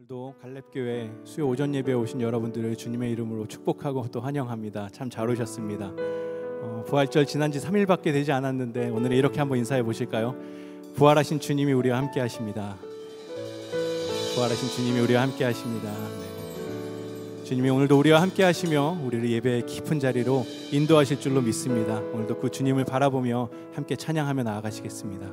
오늘도 갈렙교회 수요 오전 예배에 오신 여러분들을 주님의 이름으로 축복하고 또 환영합니다. 참 잘 오셨습니다. 부활절 지난 지 3일밖에 되지 않았는데 오늘 이렇게 한번 인사해 보실까요? 부활하신 주님이 우리와 함께 하십니다. 부활하신 주님이 우리와 함께 하십니다. 네. 주님이 오늘도 우리와 함께 하시며 우리를 예배의 깊은 자리로 인도하실 줄로 믿습니다. 오늘도 그 주님을 바라보며 함께 찬양하며 나아가시겠습니다.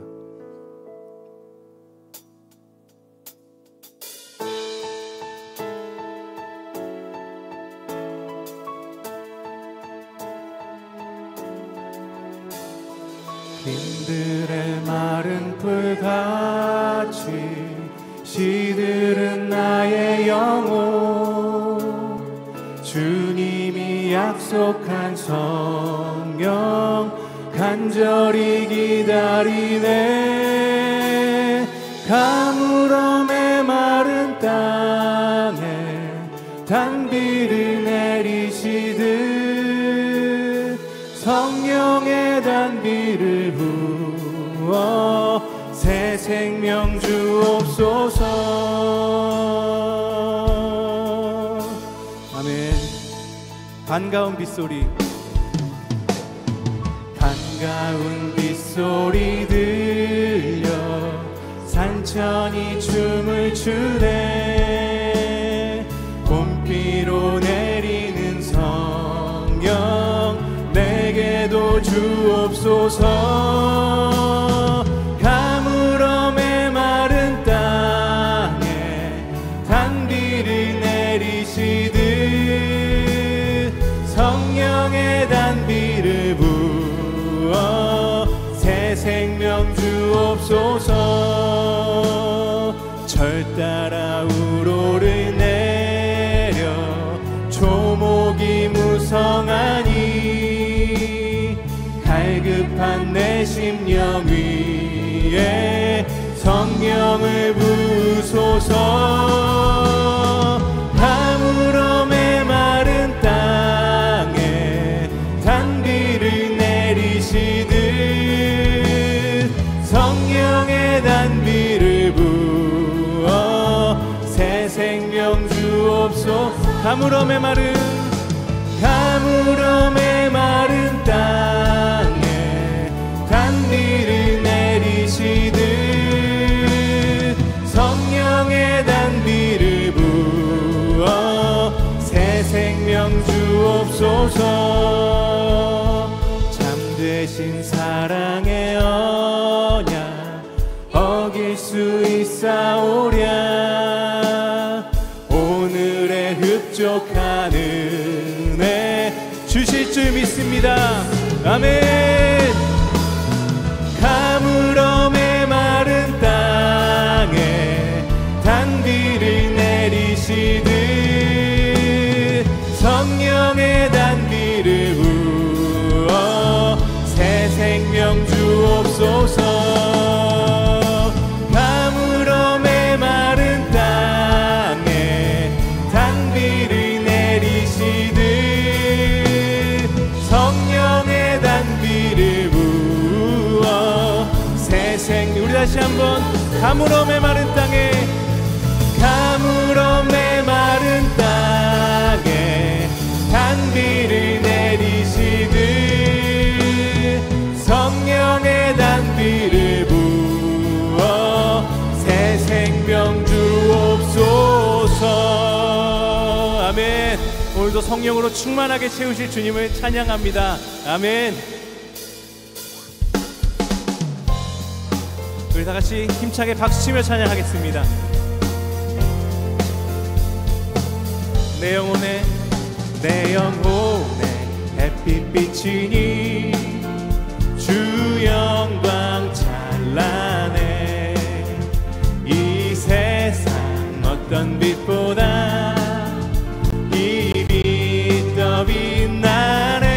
빈들의 마른 풀같이 시들은 나의 영혼, 주님이 약속한 성령 간절히 기다리네. 가물어 메마른 땅에 단비를 내리시듯 성령의 단비를 부어 새 생명 주옵소서. 아멘. 반가운 빗소리, 반가운 빗소리 들려 산천이 춤을 추네. 봄비로 내리는 성령 내게도 주옵소서. 가물어 메마른 땅에 단비를 내리시듯 성령의 단비를 부어 새 생명 주옵소서. 절 따라 우로를 내려 조목이 무성하니 갈급한 내 심령 위에 성령을 부으소서. 가물어 메마른 땅에 단비를 내리시듯 성령의 단비를 부어 새 생명 주옵소서. 가물어 메마른 땅에 단비를 내리시듯 성령의 단비를 부어 새 생명 주옵소서. 잠드신 사랑의 언약 어길 수 있사오랴. 오늘의 흡족한 은혜 주실 줄 믿습니다. 아멘. 가물어 메마른 땅에 단비를 내리시듯 성령의 단비를 부어 새 생명 주옵소서. 가물어 메마른 땅에 단비를 내리시듯 성령의 단비를 부어 새 생명. 우리 다시 한번. 가물어 메마른 땅에 단비를 내리시듯 성령의 단비를 부어 새 생명 주옵소서. 아멘. 오늘도 성령으로 충만하게 채우실 주님을 찬양합니다. 아멘. 우리 다같이 힘차게 박수치며 찬양하겠습니다. 내 영혼에 햇빛 비치니 주 영광 찬란해. 이 세상 어떤 빛보다 이 빛 더 빛나네.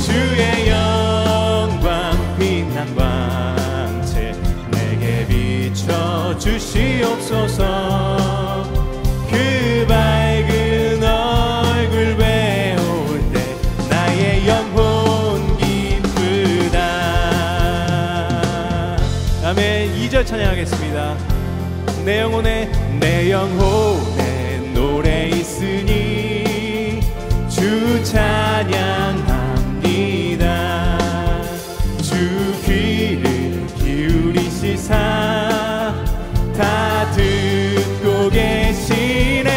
주의 영광 빛난 광채 내게 비춰 주시옵소서. 그 밝은 얼굴 배울 때 나의 영혼 기쁘다. 아멘. 2절 찬양하겠습니다. 내 영혼에 노래 있으니 주 찬양합니다. 주 귀를 기울이시사 다 듣고 계시네.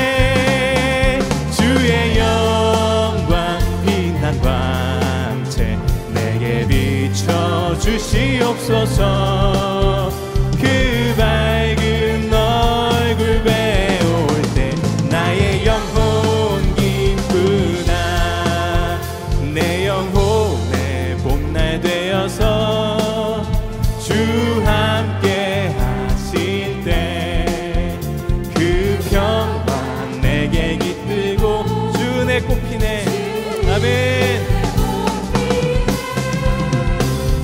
주의 영광 빛난 광채 내게 비춰 주시옵소서. 그 밝은 얼굴 배울 때 나의 영혼 기쁘다. 내 영혼의 봄날 되어서 주 함께 하실 때 그 평강 내게 깃들고 주 내 꽃피네. 아멘.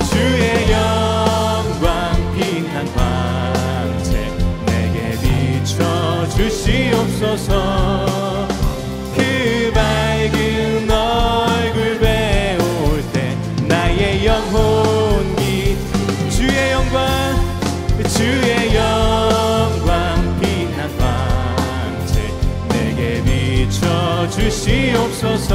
주의 영광 빛난 광채 내게 비춰 주시옵소서. 그 밝은 얼굴 배울 때 나의 영혼이 주의 영광 빛난 광채 내게 비춰 주시옵소서.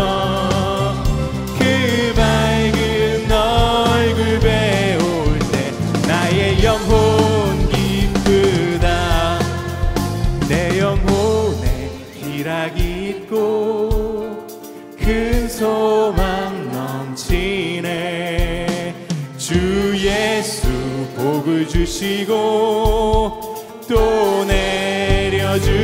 그 밝은 얼굴 배울 때 나의 영혼 기쁘다. 내 영혼에 희락이 있고 큰 소망 넘치네. 주 예수 복을 주시고 또 내려주시네.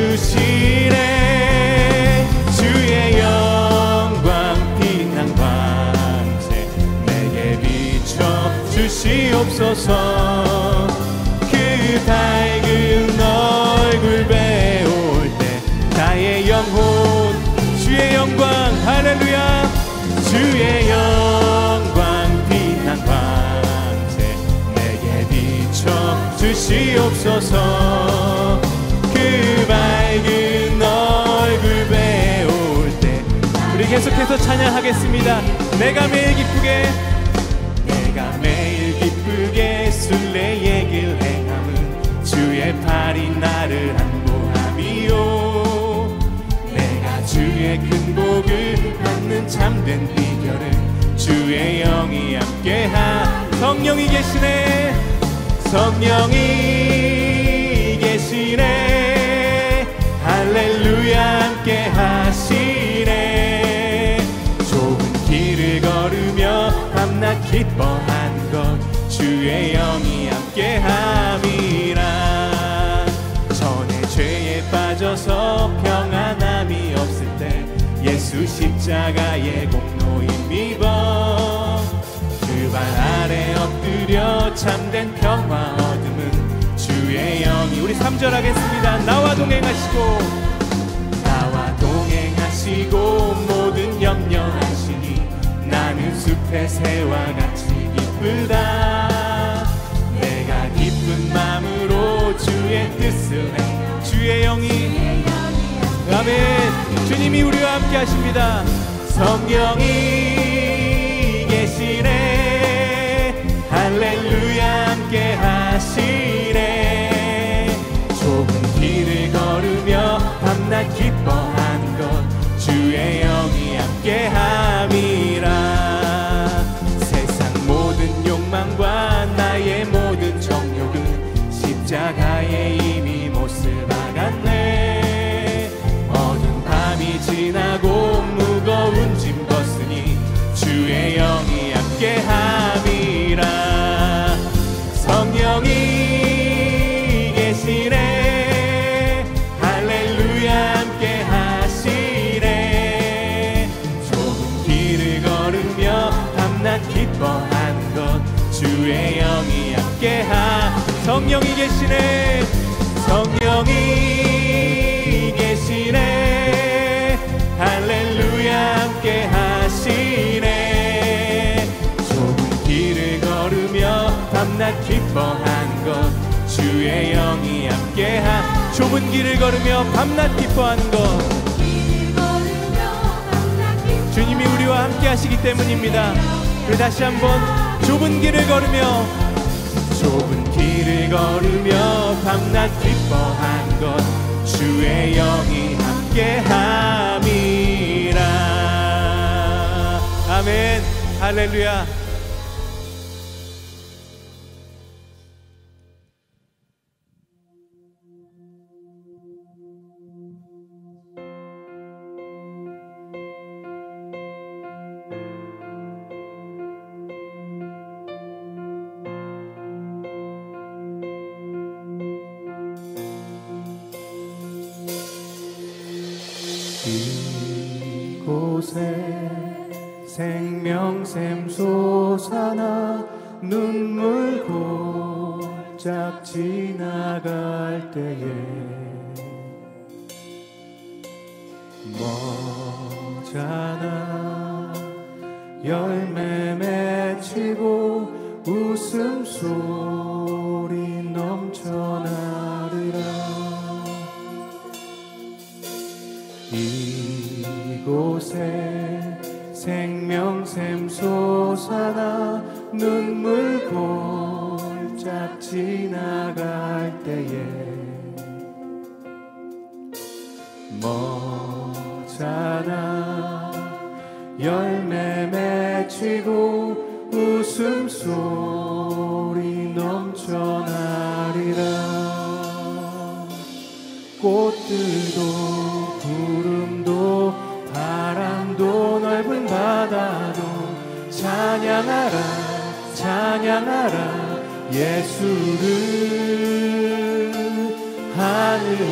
주의 영광 빛난 광채 내게 비춰 주시옵소서. 그 밝은 얼굴 배울 때 나의 영혼 주의 영광 할렐루야. 주의 영광 빛난 광채 내게 비춰 주시옵소서. 그 밝은 얼굴 배울 때 우리 계속해서 찬양하겠습니다. 내가 매일 기쁘게 순례의 길 행함은 주의 팔이 나를 안보함이요. 내가 주의 큰 복을 받는 참된 비결은 주의 영이 함께하. 성령이 계시네. 성령이 계시네. 할렐루야 함께 하시네. 좁은 길을 걸으며 밤낮 기뻐한 것 주의 영이 함께 함이라. 전에 죄에 빠져서 평안함이 없을 때 예수 십자가의 공로 힘입어 그 발 아래 엎드려 참된 평화 얻음은 주의 영이. 우리 3절 하겠습니다. 나와 동행하시고 모든 염려하시니 나는 숲의 새와 같이 기쁘다. 내가 기쁜 마음으로 주의 뜻을 해. 주의 영이 아멘. 주님이 우리와 함께 하십니다. 성령이 계시네. 할렐루야 함께 하시네. 좁은 길을 걸으며 밤낮 기뻐한 것 주의 영이 함께 함이라. 세상 모든 욕망과 나의 모든 정욕은 십자가에 이미 못을 박았네. 어두운 밤이 지나고 무거운 짐 벗으니 주의 영이 함께 함이라. 성령이 계시네. 할렐루야 함께 하시네. 좁은 길을 걸으며 밤낮 기뻐한 것 주의 영이 함께 성령이 계시네. 성령이 계시네. 할렐루야 함께 하시네. 좁은 길을 걸으며 밤낮 기뻐한 것 주의 영이 함께 좁은 길을 걸으며 밤낮 기뻐하는 것 주님이 우리와 함께 하시기 때문입니다. 우리 다시 한번 좁은 길을 걸으며 밤낮 기뻐한 것 주의 영이 함께함이라. 아멘. 할렐루야. 이곳에 생명샘 솟아나 눈물 골짝 지나갈 때에 머잖아 열매 맺히고 웃음소리 넘쳐나리라. 이곳에 생명샘 솟아나 눈물 골짝 지나갈 때에 머잖아 열매 맺히고 웃음소리 넘쳐나리라. 꽃들도 구름도 바람도 넓은 바다도 찬양하라 찬양하라 예수를. 하늘을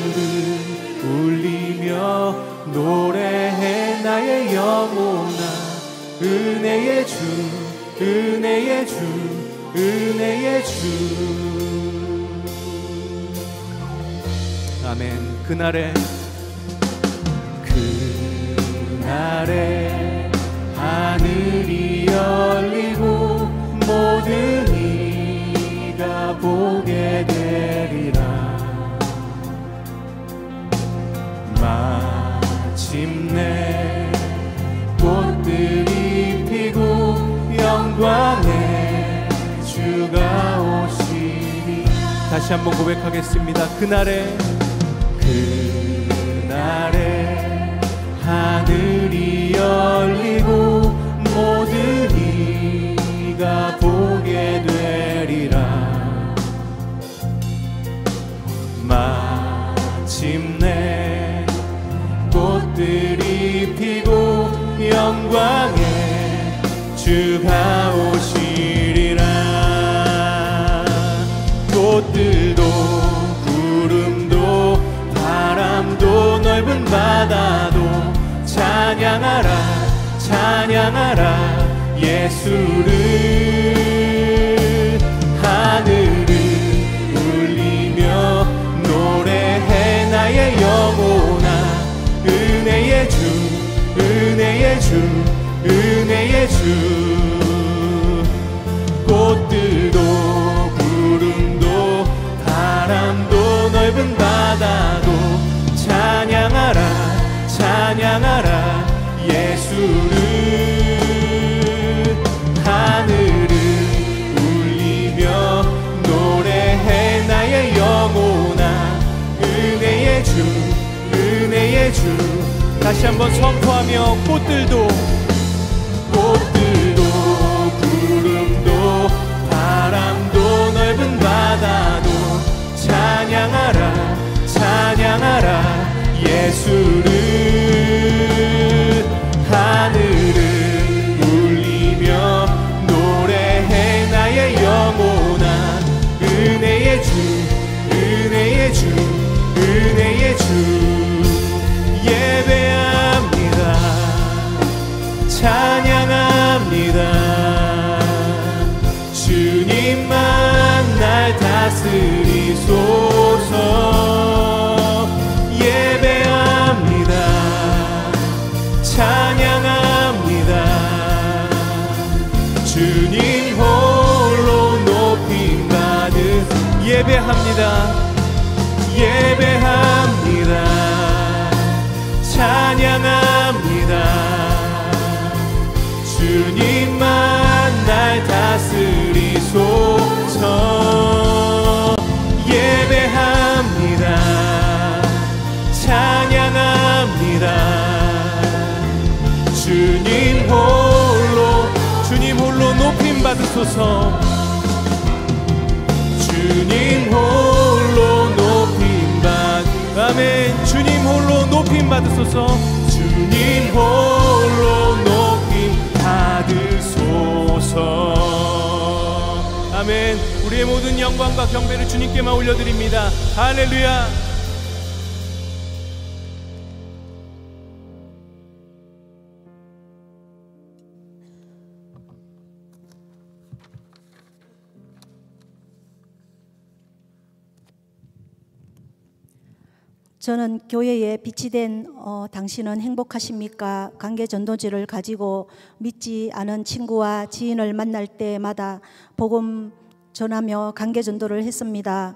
울리며 노래해 나의 영혼아 은혜의 주 은혜의 주 은혜의 주. 아멘. 그날에 하늘이 열리고 모든 이가 보게 되리라. 마침내 꽃들이 피고 영광의 주가 오시니. 다시 한번 고백하겠습니다. 그날에 하늘이 열리고 모든 이가 보게 되리라. 마침내 꽃들이 피고 영광의 주가 오시리라. 꽃들도 구름도 바람도 넓은 바다도 찬양하라 찬양하라 예수를. 하늘을 울리며 노래해 나의 영혼아 은혜의 주 은혜의 주 은혜의 주. 꽃들도 구름도 바람도 넓은 바다도 찬양하라 찬양하라 예수를. 하늘을 울리며 노래해 나의 영혼아 은혜의 주 은혜의 주. 다시 한번 선포하며 꽃들도 구름도 바람도 넓은 바다도 찬양하라 찬양하라 예수를. 하늘을 울리며 노래해 나의 영혼아 은혜의 주 은혜의 주 은혜의 주. 예배합니다 찬양합니다 주님만 날 다스리소서. 예배합니다 찬양합니다 주님 홀로 높임받으. 예배합니다 예배합니다 찬양합니다 주님만 날 다스리소서. 예배합니다 받으소서. 주님 홀로 높임 아멘. 주님 홀로 높임 받으소서. 주님 홀로 높임 받으소서. 아멘. 우리의 모든 영광과 경배를 주님께만 올려드립니다. 할렐루야. 저는 교회에 빛이 된 당신은 행복하십니까? 관계 전도지를 가지고 믿지 않은 친구와 지인을 만날 때마다 복음 전하며 관계 전도를 했습니다.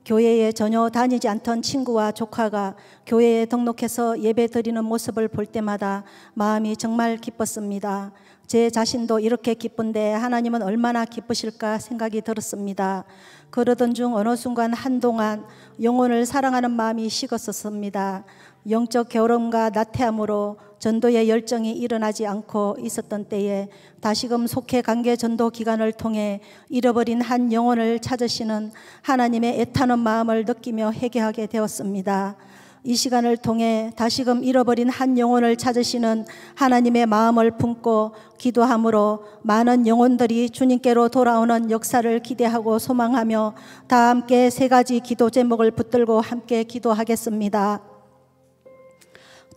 교회에 전혀 다니지 않던 친구와 조카가 교회에 등록해서 예배 드리는 모습을 볼 때마다 마음이 정말 기뻤습니다. 제 자신도 이렇게 기쁜데 하나님은 얼마나 기쁘실까 생각이 들었습니다. 그러던 중 어느 순간 한동안 영혼을 사랑하는 마음이 식었었습니다. 영적 게으름과 나태함으로 전도의 열정이 일어나지 않고 있었던 때에 다시금 속해 관계 전도 기간을 통해 잃어버린 한 영혼을 찾으시는 하나님의 애타는 마음을 느끼며 회개하게 되었습니다. 이 시간을 통해 다시금 잃어버린 한 영혼을 찾으시는 하나님의 마음을 품고 기도함으로 많은 영혼들이 주님께로 돌아오는 역사를 기대하고 소망하며 다 함께 세 가지 기도 제목을 붙들고 함께 기도하겠습니다.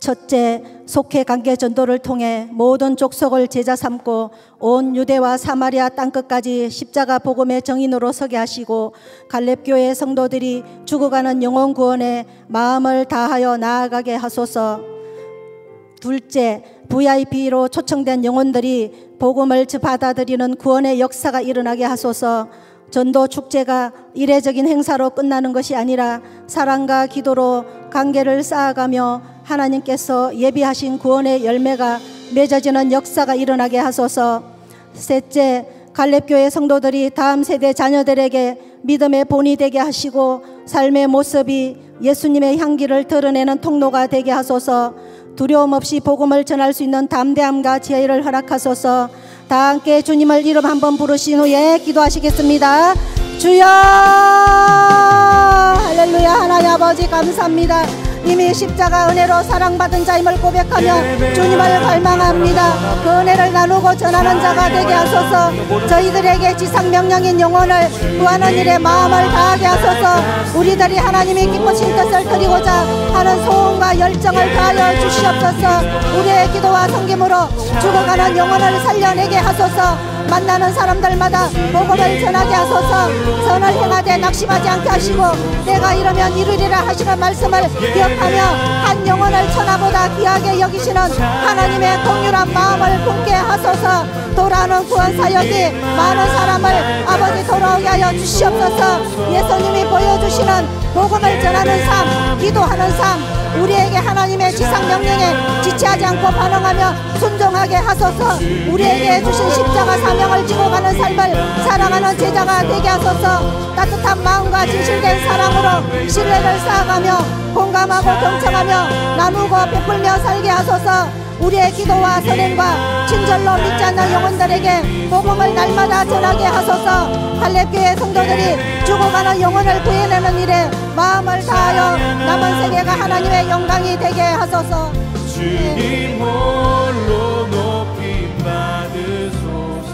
첫째, 속해 관계 전도를 통해 모든 족속을 제자 삼고 온 유대와 사마리아 땅끝까지 십자가 복음의 정인으로 서게 하시고 갈렙교회 성도들이 죽어가는 영혼 구원에 마음을 다하여 나아가게 하소서. 둘째, VIP로 초청된 영혼들이 복음을 받아들이는 구원의 역사가 일어나게 하소서. 전도 축제가 이례적인 행사로 끝나는 것이 아니라 사랑과 기도로 관계를 쌓아가며 하나님께서 예비하신 구원의 열매가 맺어지는 역사가 일어나게 하소서. 셋째, 갈렙교회 성도들이 다음 세대 자녀들에게 믿음의 본이 되게 하시고 삶의 모습이 예수님의 향기를 드러내는 통로가 되게 하소서. 두려움 없이 복음을 전할 수 있는 담대함과 지혜를 허락하소서. 다 함께 주님을 이름 한번 부르신 후에 기도하시겠습니다. 주여, 할렐루야. 하나님 아버지 감사합니다. 이미 십자가 은혜로 사랑받은 자임을 고백하며 주님을 갈망합니다. 그 은혜를 나누고 전하는 자가 되게 하소서. 저희들에게 지상명령인 영혼을 구하는 일에 마음을 다하게 하소서. 우리들이 하나님이 기쁘신 뜻을 드리고자 하는 소원과 열정을 다하여 주시옵소서. 우리의 기도와 섬김으로 죽어가는 영혼을 살려내게 하소서. 만나는 사람들마다 복음을 전하게 하소서. 선을 행하되 낙심하지 않게 하시고 내가 이러면 이루리라 하시는 말씀을 기억하며 한 영혼을 천하보다 귀하게 여기시는 하나님의 동일한 마음을 품게 하소서. 돌아오는 구원 사역이 많은 사람을 아버지 돌아오게 하여 주시옵소서. 예수님이 보여주시는 복음을 전하는 삶, 기도하는 삶, 우리에게 하나님의 지상명령에 지체하지 않고 반응하며 순종하게 하소서. 우리에게 주신 십자가 사명을 지고 가는 삶을 사랑하는 제자가 되게 하소서. 따뜻한 마음과 진실된 사랑으로 신뢰를 쌓아가며 공감하고 경청하며 나누고 베풀며 살게 하소서. 우리의 기도와 선행과 친절로 믿지 않는 영혼들에게 복음을 날마다 전하게 하소서. 갈렙교회 성도들이 죽어가는 영혼을 구해내는 일에 마음을 다하여 남은 세계가 하나님의 영광이 되게 하소서. 주님 홀로 높임 받으소서.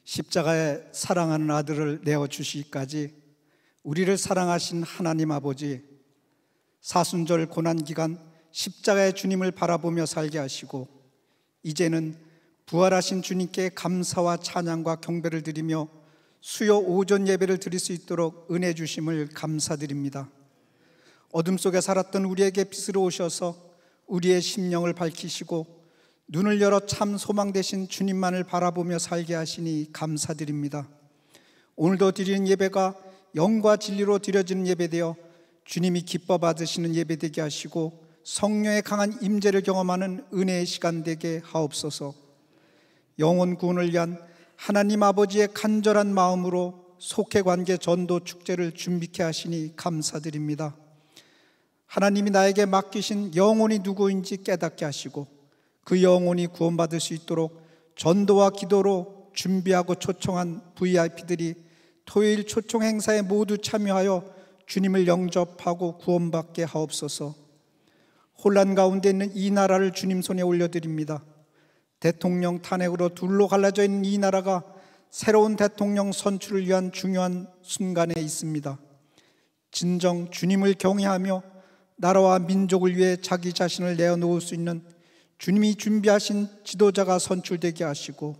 십자가에 사랑하는 아들을 내어주시기까지 우리를 사랑하신 하나님 아버지, 사순절 고난기간 십자가의 주님을 바라보며 살게 하시고 이제는 부활하신 주님께 감사와 찬양과 경배를 드리며 수요 오전 예배를 드릴 수 있도록 은혜 주심을 감사드립니다. 어둠 속에 살았던 우리에게 빛으로 오셔서 우리의 심령을 밝히시고 눈을 열어 참 소망 되신 주님만을 바라보며 살게 하시니 감사드립니다. 오늘도 드리는 예배가 영과 진리로 드려지는 예배되어 주님이 기뻐 받으시는 예배되게 하시고 성령의 강한 임재를 경험하는 은혜의 시간 되게 하옵소서. 영혼 구원을 위한 하나님 아버지의 간절한 마음으로 속회관계 전도 축제를 준비케 하시니 감사드립니다. 하나님이 나에게 맡기신 영혼이 누구인지 깨닫게 하시고 그 영혼이 구원받을 수 있도록 전도와 기도로 준비하고 초청한 VIP들이 토요일 초청 행사에 모두 참여하여 주님을 영접하고 구원받게 하옵소서. 혼란 가운데 있는 이 나라를 주님 손에 올려드립니다. 대통령 탄핵으로 둘로 갈라져 있는 이 나라가 새로운 대통령 선출을 위한 중요한 순간에 있습니다. 진정 주님을 경외하며 나라와 민족을 위해 자기 자신을 내어놓을 수 있는 주님이 준비하신 지도자가 선출되게 하시고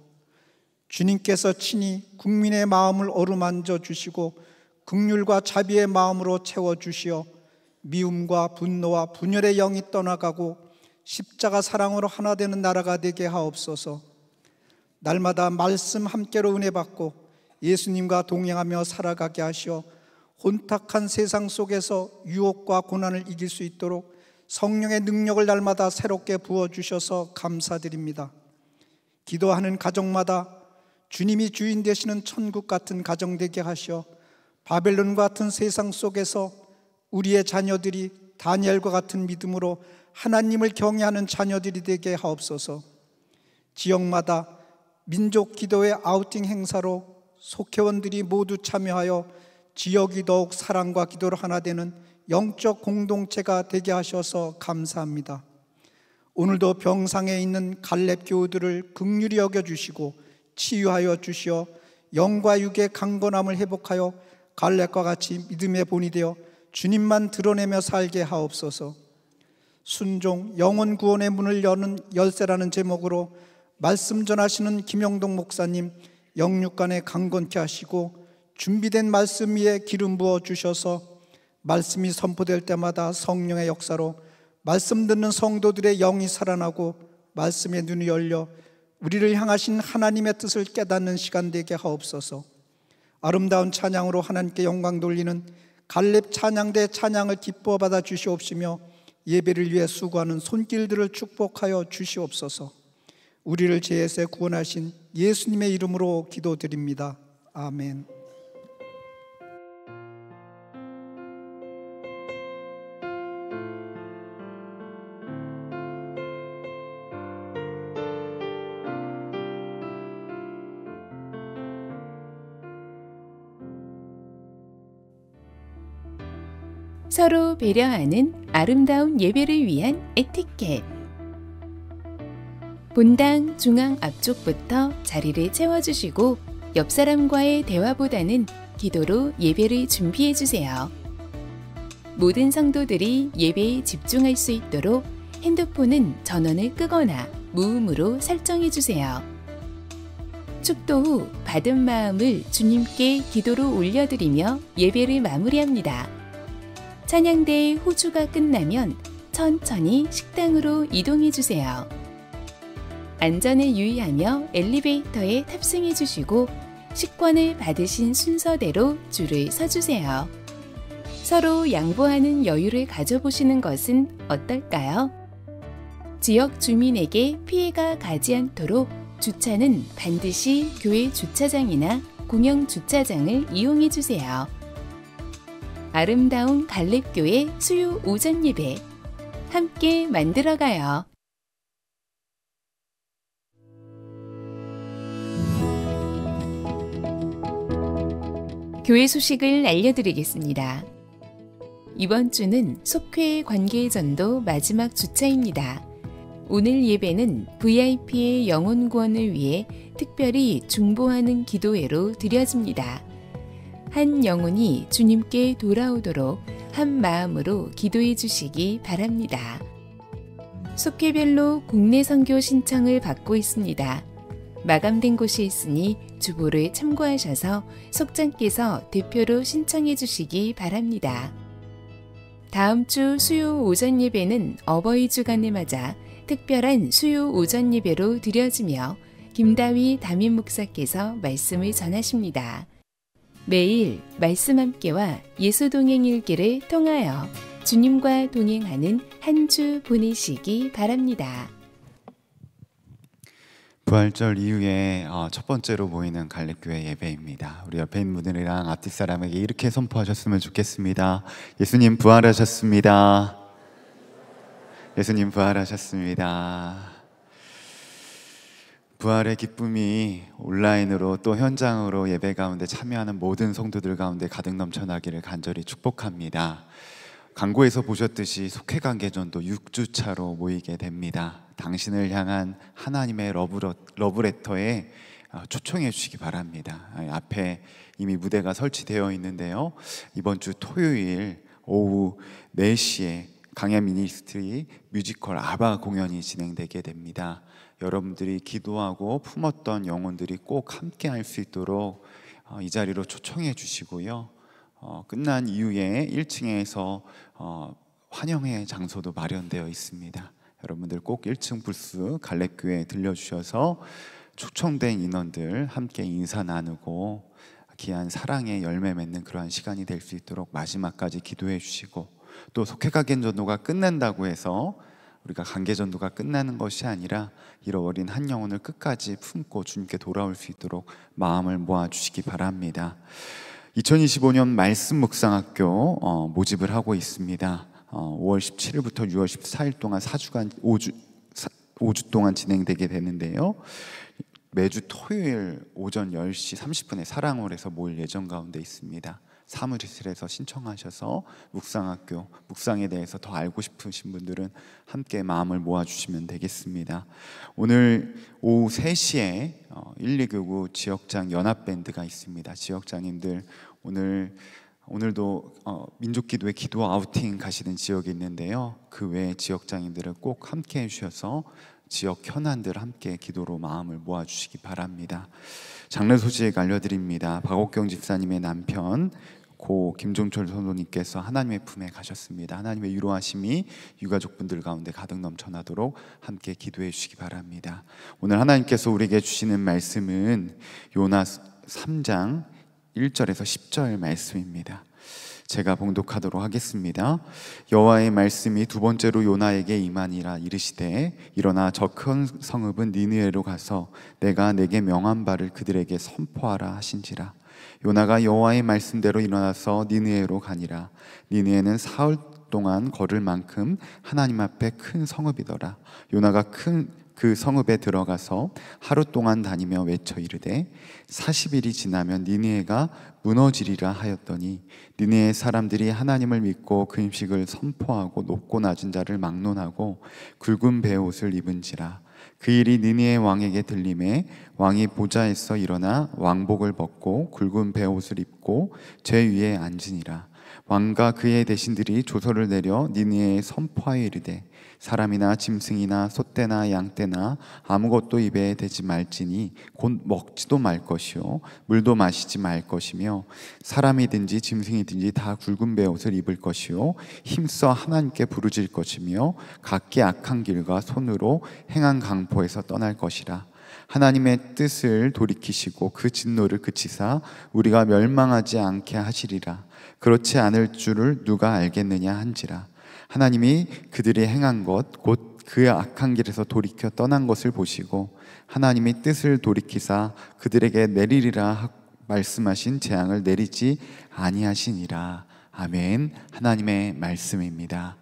주님께서 친히 국민의 마음을 어루만져 주시고 긍휼과 자비의 마음으로 채워주시어 미움과 분노와 분열의 영이 떠나가고 십자가 사랑으로 하나 되는 나라가 되게 하옵소서. 날마다 말씀 함께로 은혜 받고 예수님과 동행하며 살아가게 하시어 혼탁한 세상 속에서 유혹과 고난을 이길 수 있도록 성령의 능력을 날마다 새롭게 부어주셔서 감사드립니다. 기도하는 가정마다 주님이 주인 되시는 천국 같은 가정 되게 하시어 바벨론 같은 세상 속에서 우리의 자녀들이 다니엘과 같은 믿음으로 하나님을 경외하는 자녀들이 되게 하옵소서. 지역마다 민족 기도회 아우팅 행사로 속회원들이 모두 참여하여 지역이 더욱 사랑과 기도로 하나 되는 영적 공동체가 되게 하셔서 감사합니다. 오늘도 병상에 있는 갈렙 교우들을 긍휼히 여겨주시고 치유하여 주시어 영과 육의 강건함을 회복하여 갈렙과 같이 믿음의 본이 되어 주님만 드러내며 살게 하옵소서. 순종 영혼 구원의 문을 여는 열쇠라는 제목으로 말씀 전하시는 김영동 목사님 영육간에 강건케 하시고 준비된 말씀 위에 기름 부어 주셔서 말씀이 선포될 때마다 성령의 역사로 말씀 듣는 성도들의 영이 살아나고 말씀의 눈이 열려 우리를 향하신 하나님의 뜻을 깨닫는 시간 되게 하옵소서. 아름다운 찬양으로 하나님께 영광 돌리는 갈렙 찬양대 찬양을 기뻐 받아 주시옵시며 예배를 위해 수고하는 손길들을 축복하여 주시옵소서. 우리를 죄에서 구원하신 예수님의 이름으로 기도드립니다. 아멘. 서로 배려하는 아름다운 예배를 위한 에티켓. 본당 중앙 앞쪽부터 자리를 채워주시고 옆 사람과의 대화보다는 기도로 예배를 준비해주세요. 모든 성도들이 예배에 집중할 수 있도록 핸드폰은 전원을 끄거나 무음으로 설정해주세요. 축도 후 받은 마음을 주님께 기도로 올려드리며 예배를 마무리합니다. 찬양대의 호주가 끝나면 천천히 식당으로 이동해주세요. 안전을 유의하며 엘리베이터에 탑승해주시고 식권을 받으신 순서대로 줄을 서주세요. 서로 양보하는 여유를 가져보시는 것은 어떨까요? 지역 주민에게 피해가 가지 않도록 주차는 반드시 교회 주차장이나 공영 주차장을 이용해주세요. 아름다운 갈렙교회 수요 오전 예배 함께 만들어가요. 교회 소식을 알려드리겠습니다. 이번 주는 속회 관계전도 마지막 주차입니다. 오늘 예배는 VIP의 영혼 구원을 위해 특별히 중보하는 기도회로 드려집니다. 한 영혼이 주님께 돌아오도록 한 마음으로 기도해 주시기 바랍니다. 속회별로 국내 선교 신청을 받고 있습니다. 마감된 곳이 있으니 주보를 참고하셔서 속장께서 대표로 신청해 주시기 바랍니다. 다음 주 수요 오전 예배는 어버이 주간을 맞아 특별한 수요 오전 예배로 드려지며 김다위 담임 목사께서 말씀을 전하십니다. 매일 말씀 함께와 예수 동행 일기를 통하여 주님과 동행하는 한 주 보내시기 바랍니다. 부활절 이후에 첫 번째로 모이는 갈렙교회 예배입니다. 우리 옆에 있는 분들이랑 앞뒷 사람에게 이렇게 선포하셨으면 좋겠습니다. 예수님 부활하셨습니다. 예수님 부활하셨습니다. 부활의 기쁨이 온라인으로 또 현장으로 예배 가운데 참여하는 모든 성도들 가운데 가득 넘쳐나기를 간절히 축복합니다. 광고에서 보셨듯이 속회관계전도 6주차로 모이게 됩니다. 당신을 향한 하나님의 러브레터에 초청해 주시기 바랍니다. 앞에 이미 무대가 설치되어 있는데요, 이번 주 토요일 오후 4시에 강야 미니스트리 뮤지컬 아바 공연이 진행되게 됩니다. 여러분들이 기도하고 품었던 영혼들이 꼭 함께 할 수 있도록 이 자리로 초청해 주시고요, 끝난 이후에 1층에서 환영회 장소도 마련되어 있습니다. 여러분들 꼭 1층 부스 갈렙교회에 들려주셔서 초청된 인원들 함께 인사 나누고 귀한 사랑의 열매 맺는 그러한 시간이 될 수 있도록 마지막까지 기도해 주시고, 또 속회관계전도가 끝난다고 해서 우리가 관계전도가 끝나는 것이 아니라 잃어버린 한 영혼을 끝까지 품고 주님께 돌아올 수 있도록 마음을 모아주시기 바랍니다. 2025년 말씀 묵상학교 모집을 하고 있습니다. 5월 17일부터 6월 14일 동안 4주간 5주 동안 진행되게 되는데요, 매주 토요일 오전 10시 30분에 사랑홀에서 모일 예정 가운데 있습니다. 사무실에서 신청하셔서 묵상학교, 묵상에 대해서 더 알고 싶으신 분들은 함께 마음을 모아주시면 되겠습니다. 오늘 오후 3시에 129 지역장 연합밴드가 있습니다. 지역장님들 오늘도 민족기도회 기도 아우팅 가시는 지역이 있는데요, 그 외에 지역장님들을 꼭 함께 해주셔서 지역 현안들 함께 기도로 마음을 모아주시기 바랍니다. 장례 소식 알려드립니다. 박옥경 집사님의 남편 고 김종철 선생님께서 하나님의 품에 가셨습니다. 하나님의 위로하심이 유가족분들 가운데 가득 넘쳐나도록 함께 기도해 주시기 바랍니다. 오늘 하나님께서 우리에게 주시는 말씀은 요나 3장 1절에서 10절 말씀입니다. 제가 봉독하도록 하겠습니다. 여호와의 말씀이 두 번째로 요나에게 임하니라. 이르시되 일어나 저 큰 성읍은 니느웨로 가서 내가 내게 명한 바를 그들에게 선포하라 하신지라. 요나가 여호와의 말씀대로 일어나서 니느웨로 가니라. 니느웨는 사흘 동안 걸을 만큼 하나님 앞에 큰 성읍이더라. 요나가 그 성읍에 들어가서 하루 동안 다니며 외쳐 이르되 40일이 지나면 니느웨가 무너지리라 하였더니 니느웨 사람들이 하나님을 믿고 그 음식을 선포하고 높고 낮은 자를 막론하고 굵은 베옷을 입은지라. 그 일이 니느웨 왕에게 들림에 왕이 보좌에서 일어나 왕복을 벗고 굵은 베옷을 입고 제 위에 앉으니라. 왕과 그의 대신들이 조서를 내려 니느웨에 선포하여 이르되 사람이나 짐승이나 소떼나 양떼나 아무것도 입에 대지 말지니 곧 먹지도 말 것이요 물도 마시지 말 것이며 사람이든지 짐승이든지 다 굵은 베옷을 입을 것이요 힘써 하나님께 부르짖을 것이며 각기 악한 길과 손으로 행한 강포에서 떠날 것이라. 하나님의 뜻을 돌이키시고 그 진노를 그치사 우리가 멸망하지 않게 하시리라. 그렇지 않을 줄을 누가 알겠느냐 한지라. 하나님이 그들이 행한 것 곧 그 악한 길에서 돌이켜 떠난 것을 보시고 하나님이 뜻을 돌이키사 그들에게 내리리라 말씀하신 재앙을 내리지 아니하시니라. 아멘. 하나님의 말씀입니다.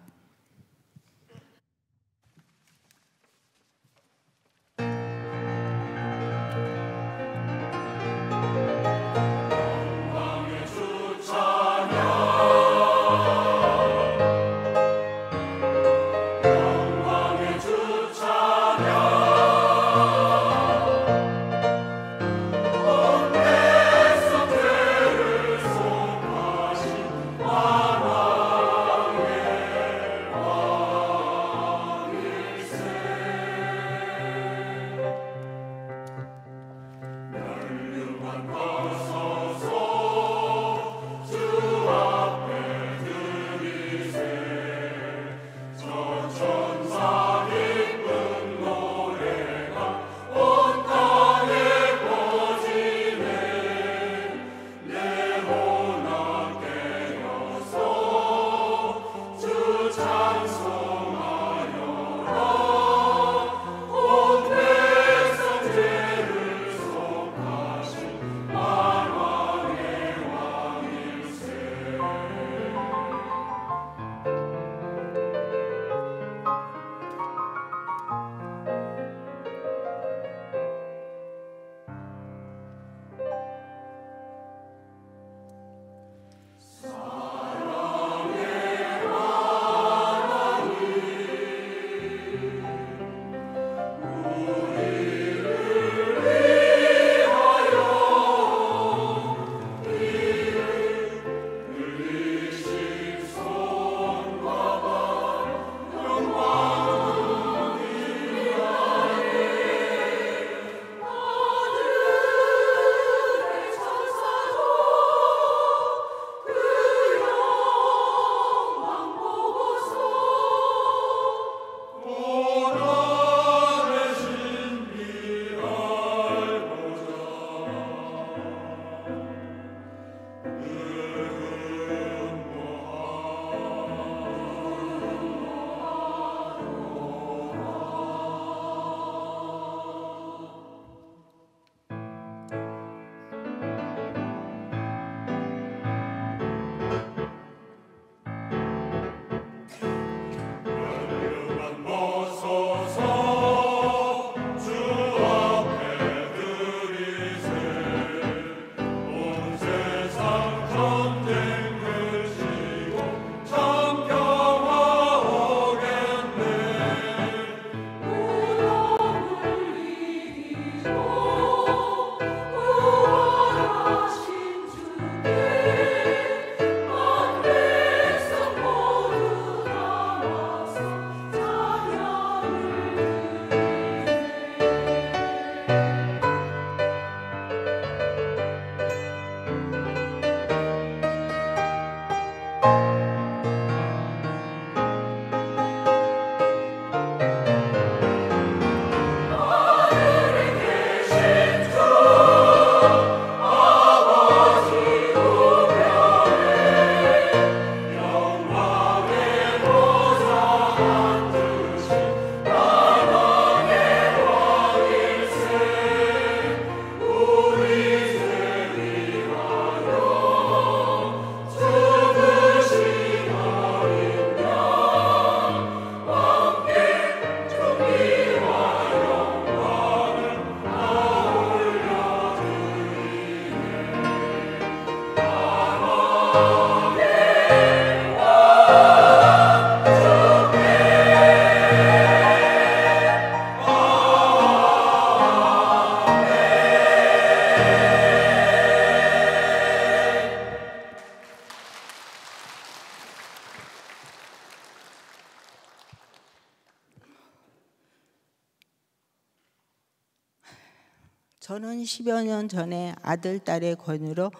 저는 10여 년 전에 아들, 딸의 권유로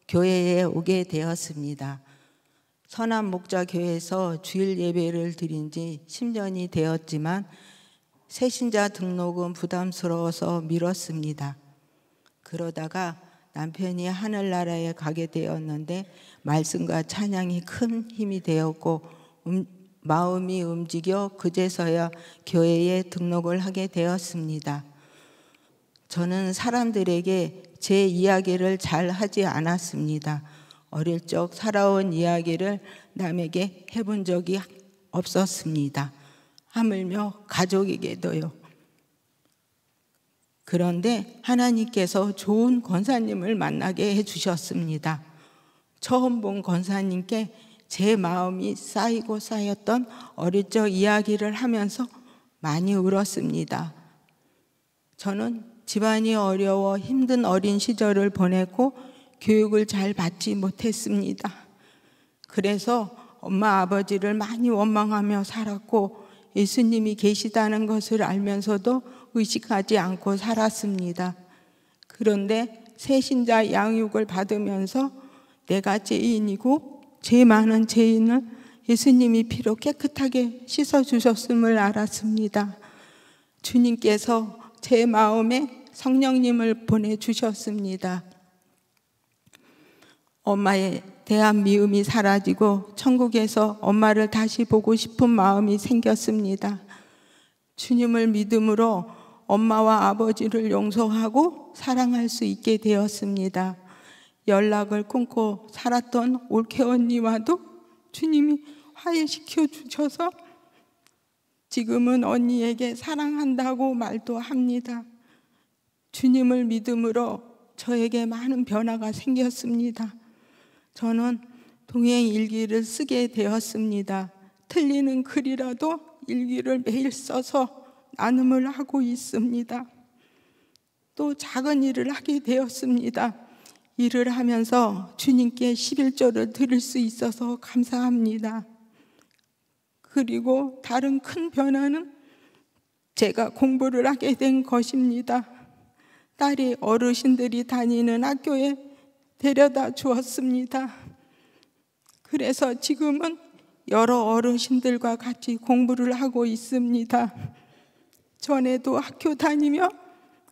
교회에 오게 되었습니다. 선한 목자 교회에서 주일 예배를 드린 지 10년이 되었지만 새신자 등록은 부담스러워서 미뤘습니다. 그러다가 남편이 하늘나라에 가게 되었는데 말씀과 찬양이 큰 힘이 되었고 마음이 움직여 그제서야 교회에 등록을 하게 되었습니다. 저는 사람들에게 제 이야기를 잘 하지 않았습니다. 어릴 적 살아온 이야기를 남에게 해본 적이 없었습니다. 하물며 가족에게도요. 그런데 하나님께서 좋은 권사님을 만나게 해주셨습니다. 처음 본 권사님께 제 마음이 쌓이고 쌓였던 어릴 적 이야기를 하면서 많이 울었습니다. 저는 집안이 어려워 힘든 어린 시절을 보냈고 교육을 잘 받지 못했습니다. 그래서 엄마 아버지를 많이 원망하며 살았고 예수님이 계시다는 것을 알면서도 의식하지 않고 살았습니다. 그런데 새신자 양육을 받으면서 내가 죄인이고 죄 많은 죄인을 예수님이 피로 깨끗하게 씻어주셨음을 알았습니다. 주님께서 제 마음에 성령님을 보내주셨습니다. 엄마에 대한 미움이 사라지고 천국에서 엄마를 다시 보고 싶은 마음이 생겼습니다. 주님을 믿음으로 엄마와 아버지를 용서하고 사랑할 수 있게 되었습니다. 연락을 끊고 살았던 올케 언니와도 주님이 화해시켜 주셔서 지금은 언니에게 사랑한다고 말도 합니다. 주님을 믿음으로 저에게 많은 변화가 생겼습니다. 저는 동행 일기를 쓰게 되었습니다. 틀리는 글이라도 일기를 매일 써서 나눔을 하고 있습니다. 또 작은 일을 하게 되었습니다. 일을 하면서 주님께 11조를 드릴 수 있어서 감사합니다. 그리고 다른 큰 변화는 제가 공부를 하게 된 것입니다. 딸이 어르신들이 다니는 학교에 데려다 주었습니다. 그래서 지금은 여러 어르신들과 같이 공부를 하고 있습니다. 전에도 학교 다니며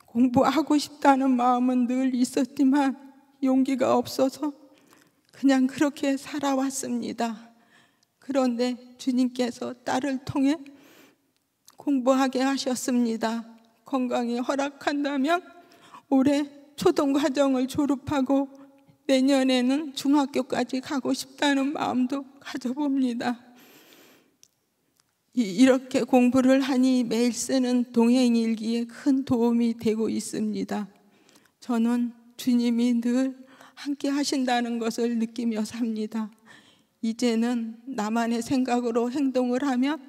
공부하고 싶다는 마음은 늘 있었지만 용기가 없어서 그냥 그렇게 살아왔습니다. 그런데 주님께서 딸을 통해 공부하게 하셨습니다. 건강이 허락한다면 올해 초등과정을 졸업하고 내년에는 중학교까지 가고 싶다는 마음도 가져봅니다. 이렇게 공부를 하니 매일 쓰는 동행일기에 큰 도움이 되고 있습니다. 저는 주님이 늘 함께 하신다는 것을 느끼며 삽니다. 이제는 나만의 생각으로 행동을 하면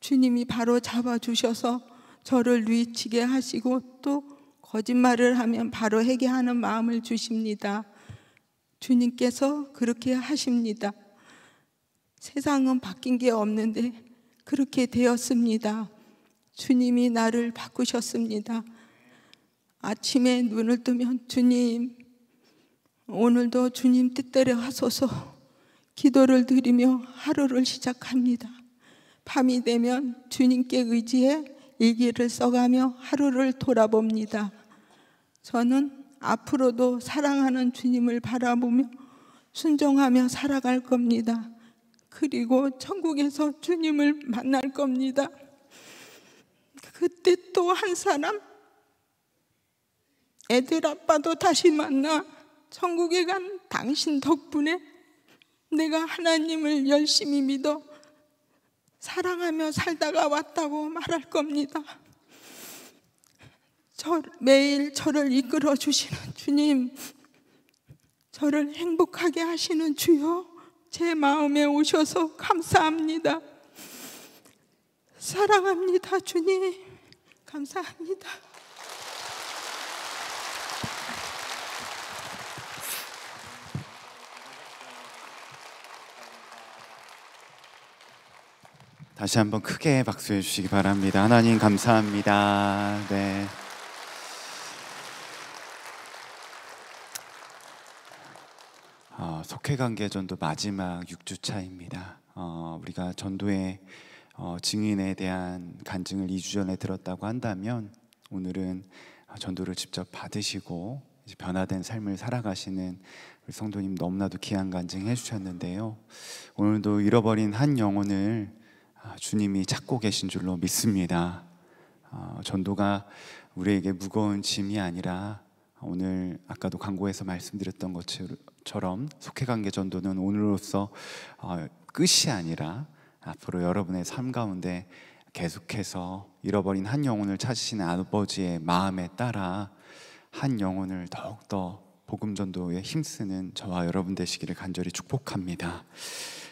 주님이 바로 잡아주셔서 저를 뉘치게 하시고 또 거짓말을 하면 바로 회개하는 마음을 주십니다. 주님께서 그렇게 하십니다. 세상은 바뀐 게 없는데 그렇게 되었습니다. 주님이 나를 바꾸셨습니다. 아침에 눈을 뜨면 주님, 오늘도 주님 뜻대로 하소서 기도를 드리며 하루를 시작합니다. 밤이 되면 주님께 의지해 일기를 써가며 하루를 돌아봅니다. 저는 앞으로도 사랑하는 주님을 바라보며 순종하며 살아갈 겁니다. 그리고 천국에서 주님을 만날 겁니다. 그때 또 한 사람, 애들 아빠도 다시 만나 천국에 간 당신 덕분에 내가 하나님을 열심히 믿어 사랑하며 살다가 왔다고 말할 겁니다. 매일 저를 이끌어 주시는 주님, 저를 행복하게 하시는 주여, 제 마음에 오셔서 감사합니다. 사랑합니다. 주님, 감사합니다. 다시 한번 크게 박수해 주시기 바랍니다. 하나님 감사합니다. 네. 속회관계전도 마지막 6주차입니다. 우리가 전도의 증인에 대한 간증을 2주 전에 들었다고 한다면 오늘은 전도를 직접 받으시고 이제 변화된 삶을 살아가시는 우리 성도님 너무나도 귀한 간증 해주셨는데요. 오늘도 잃어버린 한 영혼을 주님이 찾고 계신 줄로 믿습니다. 전도가 우리에게 무거운 짐이 아니라 오늘 아까도 광고에서 말씀드렸던 것처럼 속회관계 전도는 오늘로서 끝이 아니라 앞으로 여러분의 삶 가운데 계속해서 잃어버린 한 영혼을 찾으시는 아버지의 마음에 따라 한 영혼을 더욱더 복음 전도에 힘쓰는 저와 여러분 되시기를 간절히 축복합니다.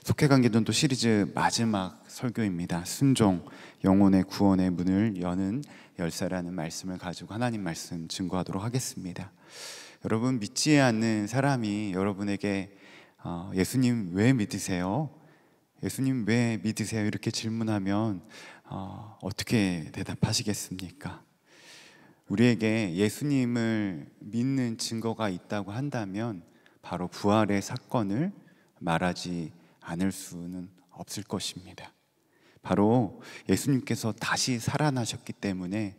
속회관계 전도 시리즈 마지막 설교입니다. 순종, 영혼의 구원의 문을 여는 열쇠라는 말씀을 가지고 하나님 말씀 증거하도록 하겠습니다. 여러분, 믿지 않는 사람이 여러분에게 예수님 왜 믿으세요? 예수님 왜 믿으세요? 이렇게 질문하면 어떻게 대답하시겠습니까? 우리에게 예수님을 믿는 증거가 있다고 한다면 바로 부활의 사건을 말하지 않을 수는 없을 것입니다. 바로 예수님께서 다시 살아나셨기 때문에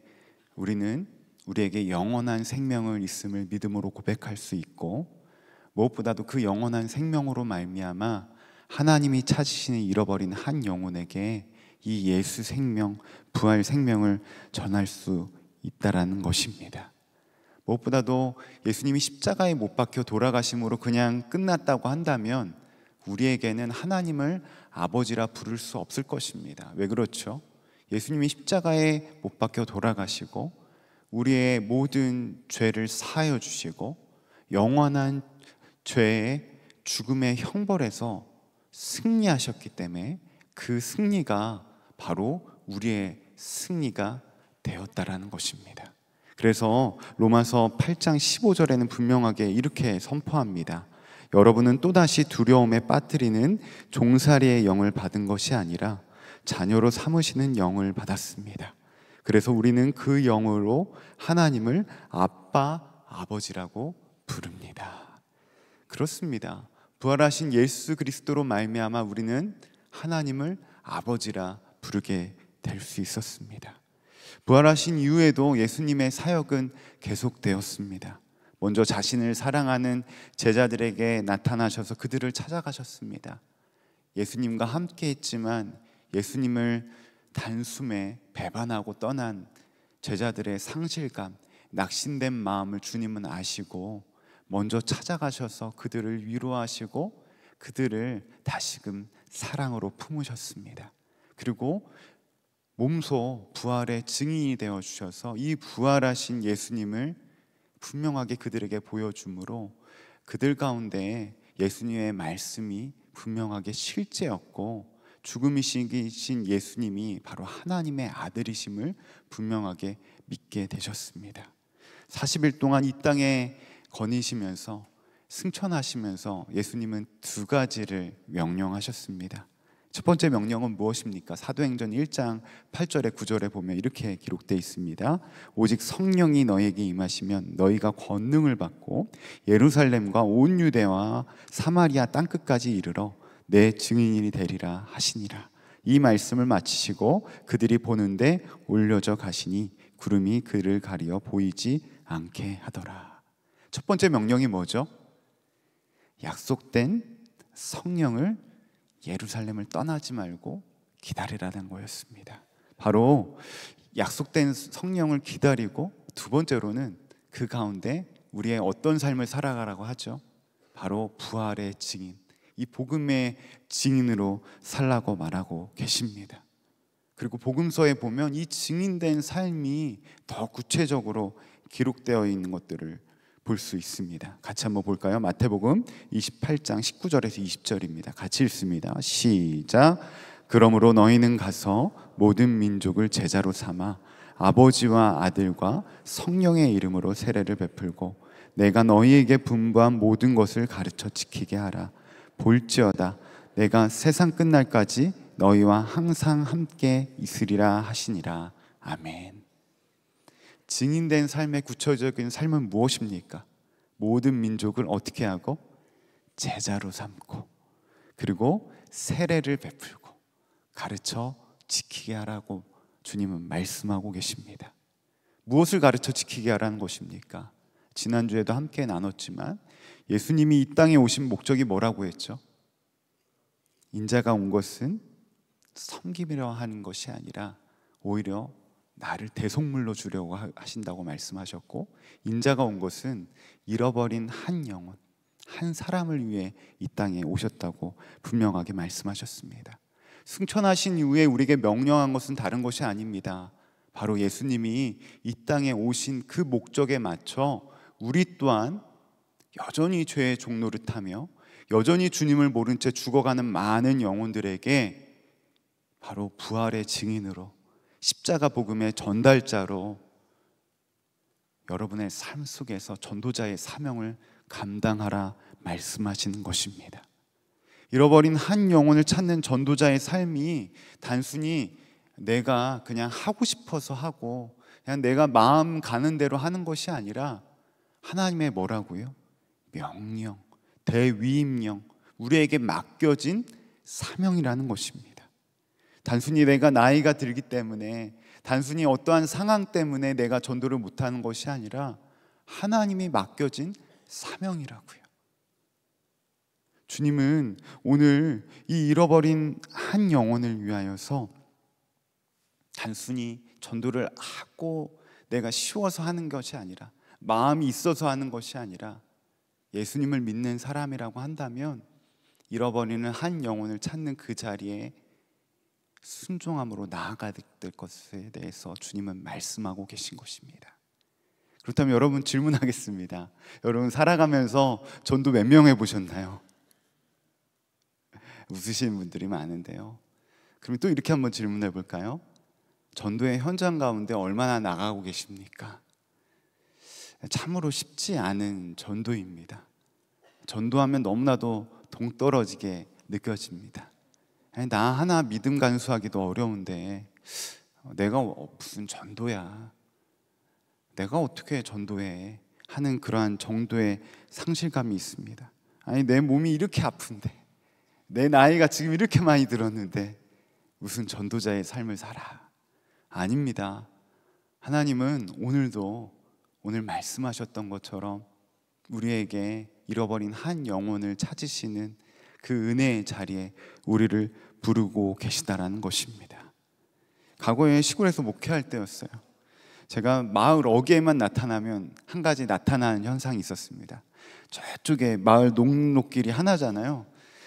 우리는 우리에게 영원한 생명을 있음을 믿음으로 고백할 수 있고, 무엇보다도 그 영원한 생명으로 말미암아 하나님이 찾으시는 잃어버린 한 영혼에게 이 예수 생명, 부활 생명을 전할 수 있다라는 것입니다. 무엇보다도 예수님이 십자가에 못 박혀 돌아가심으로 그냥 끝났다고 한다면 우리에게는 하나님을 아버지라 부를 수 없을 것입니다. 왜 그렇죠? 예수님이 십자가에 못 박혀 돌아가시고 우리의 모든 죄를 사하여 주시고 영원한 죄의 죽음의 형벌에서 승리하셨기 때문에 그 승리가 바로 우리의 승리가 되었다라는 것입니다. 그래서 로마서 8장 15절에는 분명하게 이렇게 선포합니다. 여러분은 또다시 두려움에 빠뜨리는 종살이의 영을 받은 것이 아니라 자녀로 삼으시는 영을 받았습니다. 그래서 우리는 그 영으로 하나님을 아빠, 아버지라고 부릅니다. 그렇습니다. 부활하신 예수 그리스도로 말미암아 우리는 하나님을 아버지라 부르게 될 수 있었습니다. 부활하신 이후에도 예수님의 사역은 계속되었습니다. 먼저 자신을 사랑하는 제자들에게 나타나셔서 그들을 찾아가셨습니다. 예수님과 함께 했지만 예수님을 단숨에 배반하고 떠난 제자들의 상실감, 낙심된 마음을 주님은 아시고 먼저 찾아가셔서 그들을 위로하시고 그들을 다시금 사랑으로 품으셨습니다. 그리고 몸소 부활의 증인이 되어 주셔서 이 부활하신 예수님을 분명하게 그들에게 보여주므로 그들 가운데 예수님의 말씀이 분명하게 실제였고 죽음이신 예수님이 바로 하나님의 아들이심을 분명하게 믿게 되셨습니다. 40일 동안 이 땅에 거니시면서 승천하시면서 예수님은 두 가지를 명령하셨습니다. 첫 번째 명령은 무엇입니까? 사도행전 1장 8절에 9절에 보면 이렇게 기록되어 있습니다. 오직 성령이 너희에게 임하시면 너희가 권능을 받고 예루살렘과 온 유대와 사마리아 땅끝까지 이르러 내 증인이 되리라 하시니라. 이 말씀을 마치시고 그들이 보는데 올려져 가시니 구름이 그를 가리어 보이지 않게 하더라. 첫 번째 명령이 뭐죠? 약속된 성령을 예루살렘을 떠나지 말고 기다리라는 거였습니다. 바로 약속된 성령을 기다리고 두 번째로는 그 가운데 우리의 어떤 삶을 살아가라고 하죠? 바로 부활의 증인, 이 복음의 증인으로 살라고 말하고 계십니다. 그리고 복음서에 보면 이 증인된 삶이 더 구체적으로 기록되어 있는 것들을 볼 수 있습니다. 같이 한번 볼까요? 마태복음 28장 19절에서 20절입니다. 같이 읽습니다. 시작. 그러므로 너희는 가서 모든 민족을 제자로 삼아 아버지와 아들과 성령의 이름으로 세례를 베풀고 내가 너희에게 분부한 모든 것을 가르쳐 지키게 하라. 볼지어다 내가 세상 끝날까지 너희와 항상 함께 있으리라 하시니라. 아멘. 증인된 삶의 구체적인 삶은 무엇입니까? 모든 민족을 어떻게 하고? 제자로 삼고 그리고 세례를 베풀고 가르쳐 지키게 하라고 주님은 말씀하고 계십니다. 무엇을 가르쳐 지키게 하라는 것입니까? 지난주에도 함께 나눴지만 예수님이 이 땅에 오신 목적이 뭐라고 했죠? 인자가 온 것은 섬기려 하는 것이 아니라 오히려 나를 대속물로 주려고 하신다고 말씀하셨고, 인자가 온 것은 잃어버린 한 영혼, 한 사람을 위해 이 땅에 오셨다고 분명하게 말씀하셨습니다. 승천하신 이후에 우리에게 명령한 것은 다른 것이 아닙니다. 바로 예수님이 이 땅에 오신 그 목적에 맞춰 우리 또한 여전히 죄의 종노릇하며 여전히 주님을 모른 채 죽어가는 많은 영혼들에게 바로 부활의 증인으로, 십자가 복음의 전달자로 여러분의 삶 속에서 전도자의 사명을 감당하라 말씀하시는 것입니다. 잃어버린 한 영혼을 찾는 전도자의 삶이 단순히 내가 그냥 하고 싶어서 하고 그냥 내가 마음 가는 대로 하는 것이 아니라 하나님의 뭐라고요? 명령, 대위임령, 우리에게 맡겨진 사명이라는 것입니다. 단순히 내가 나이가 들기 때문에, 단순히 어떠한 상황 때문에 내가 전도를 못하는 것이 아니라 하나님이 맡겨진 사명이라고요. 주님은 오늘 이 잃어버린 한 영혼을 위하여서 단순히 전도를 하고 내가 쉬워서 하는 것이 아니라, 마음이 있어서 하는 것이 아니라, 예수님을 믿는 사람이라고 한다면 잃어버리는 한 영혼을 찾는 그 자리에 순종함으로 나아가야 될 것에 대해서 주님은 말씀하고 계신 것입니다. 그렇다면 여러분 질문하겠습니다. 여러분 살아가면서 전도 몇 명 해보셨나요? 웃으시는 분들이 많은데요. 그럼 또 이렇게 한번 질문해 볼까요? 전도의 현장 가운데 얼마나 나가고 계십니까? 참으로 쉽지 않은 전도입니다. 전도하면 너무나도 동떨어지게 느껴집니다. 나 하나 믿음 간수하기도 어려운데 내가 무슨 전도야, 내가 어떻게 전도해 하는 그러한 정도의 상실감이 있습니다. 아니, 내 몸이 이렇게 아픈데, 내 나이가 지금 이렇게 많이 들었는데 무슨 전도자의 삶을 살아. 아닙니다. 하나님은 오늘도 오늘 말씀하셨던 것처럼 우리에게 잃어버린 한 영혼을 찾으시는 그 은혜의 자리에 우리를 부르고 계시다라는 것입니다. 과거에 시골에서 목회할 때였어요. 제가 마을 어귀에만 나타나면 한 가지 나타나는 현상이 있었습니다. 저쪽에 마을 농록길이 하나잖아요.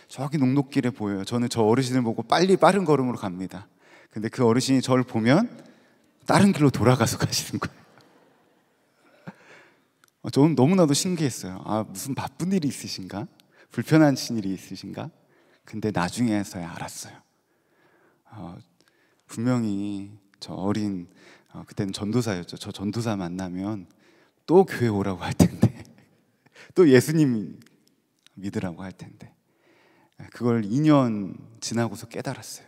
저기 농록길에 보여요. 저는 저 어르신을 보고 빨리 빠른 걸음으로 갑니다. 근데 그 어르신이 저를 보면 다른 길로 돌아가서 가시는 거예요. 저는 너무나도 신기했어요. 아, 무슨 바쁜 일이 있으신가? 불편한 일이 있으신가? 근데 나중에서야 알았어요. 분명히 저 어린, 그때는 전도사였죠. 저 전도사 만나면 또 교회 오라고 할 텐데, 또 예수님 믿으라고 할 텐데, 그걸 2년 지나고서 깨달았어요.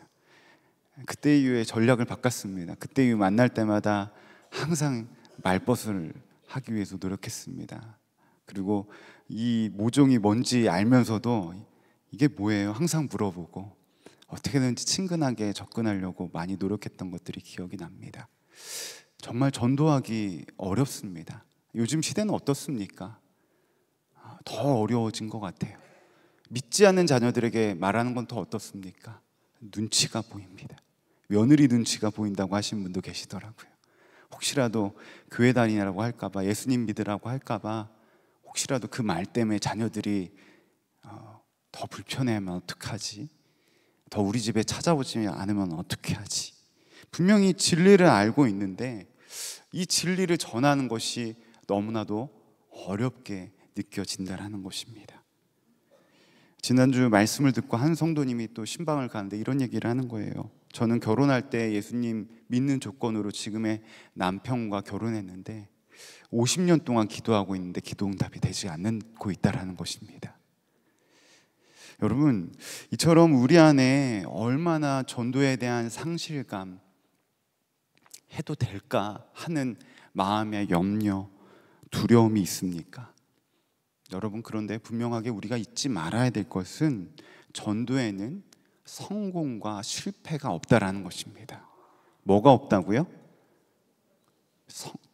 그때 이후에 전략을 바꿨습니다. 그때 이후 만날 때마다 항상 말벗을 하기 위해서 노력했습니다. 그리고 이 모종이 뭔지 알면서도 이게 뭐예요? 항상 물어보고 어떻게든지 친근하게 접근하려고 많이 노력했던 것들이 기억이 납니다. 정말 전도하기 어렵습니다. 요즘 시대는 어떻습니까? 더 어려워진 것 같아요. 믿지 않는 자녀들에게 말하는 건 더 어떻습니까? 눈치가 보입니다. 며느리 눈치가 보인다고 하신 분도 계시더라고요. 혹시라도 교회 다니라고 할까봐, 예수님 믿으라고 할까봐, 혹시라도 그 말 때문에 자녀들이 더 불편해하면 어떡하지? 더 우리 집에 찾아오지 않으면 어떻게 하지? 분명히 진리를 알고 있는데 이 진리를 전하는 것이 너무나도 어렵게 느껴진다라는 것입니다. 지난주 말씀을 듣고 한 성도님이 또 신방을 가는데 이런 얘기를 하는 거예요. 저는 결혼할 때 예수님 믿는 조건으로 지금의 남편과 결혼했는데 50년 동안 기도하고 있는데 기도 응답이 되지 않고 있다라는 것입니다. 여러분, 이처럼 우리 안에 얼마나 전도에 대한 상실감, 해도 될까 하는 마음의 염려, 두려움이 있습니까? 여러분, 그런데 분명하게 우리가 잊지 말아야 될 것은 전도에는 성공과 실패가 없다라는 것입니다. 뭐가 없다고요?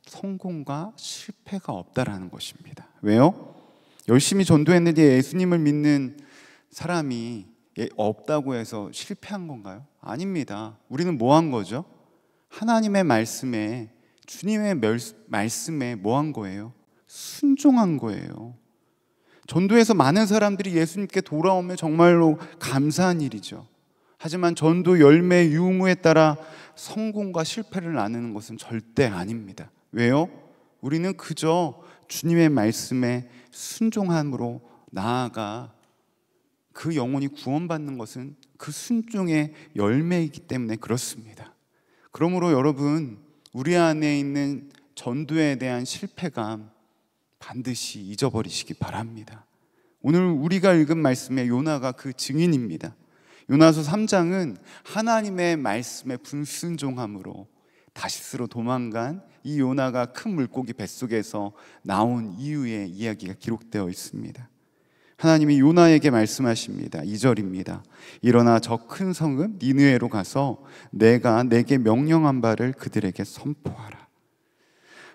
성공과 실패가 없다라는 것입니다. 왜요? 열심히 전도했는데 예수님을 믿는 사람이 없다고 해서 실패한 건가요? 아닙니다. 우리는 뭐 한 거죠? 하나님의 말씀에, 주님의 말씀에 뭐 한 거예요? 순종한 거예요. 전도에서 많은 사람들이 예수님께 돌아오면 정말로 감사한 일이죠. 하지만 전도 열매 유무에 따라 성공과 실패를 나누는 것은 절대 아닙니다. 왜요? 우리는 그저 주님의 말씀에 순종함으로 나아가 그 영혼이 구원받는 것은 그 순종의 열매이기 때문에 그렇습니다. 그러므로 여러분, 우리 안에 있는 전도에 대한 실패감 반드시 잊어버리시기 바랍니다. 오늘 우리가 읽은 말씀에 요나가 그 증인입니다. 요나서 3장은 하나님의 말씀에 불순종함으로 다시스로 도망간 이 요나가 큰 물고기 뱃속에서 나온 이후의 이야기가 기록되어 있습니다. 하나님이 요나에게 말씀하십니다. 2절입니다. 일어나 저 큰 성읍 니느웨로 가서 내가 내게 명령한 바를 그들에게 선포하라.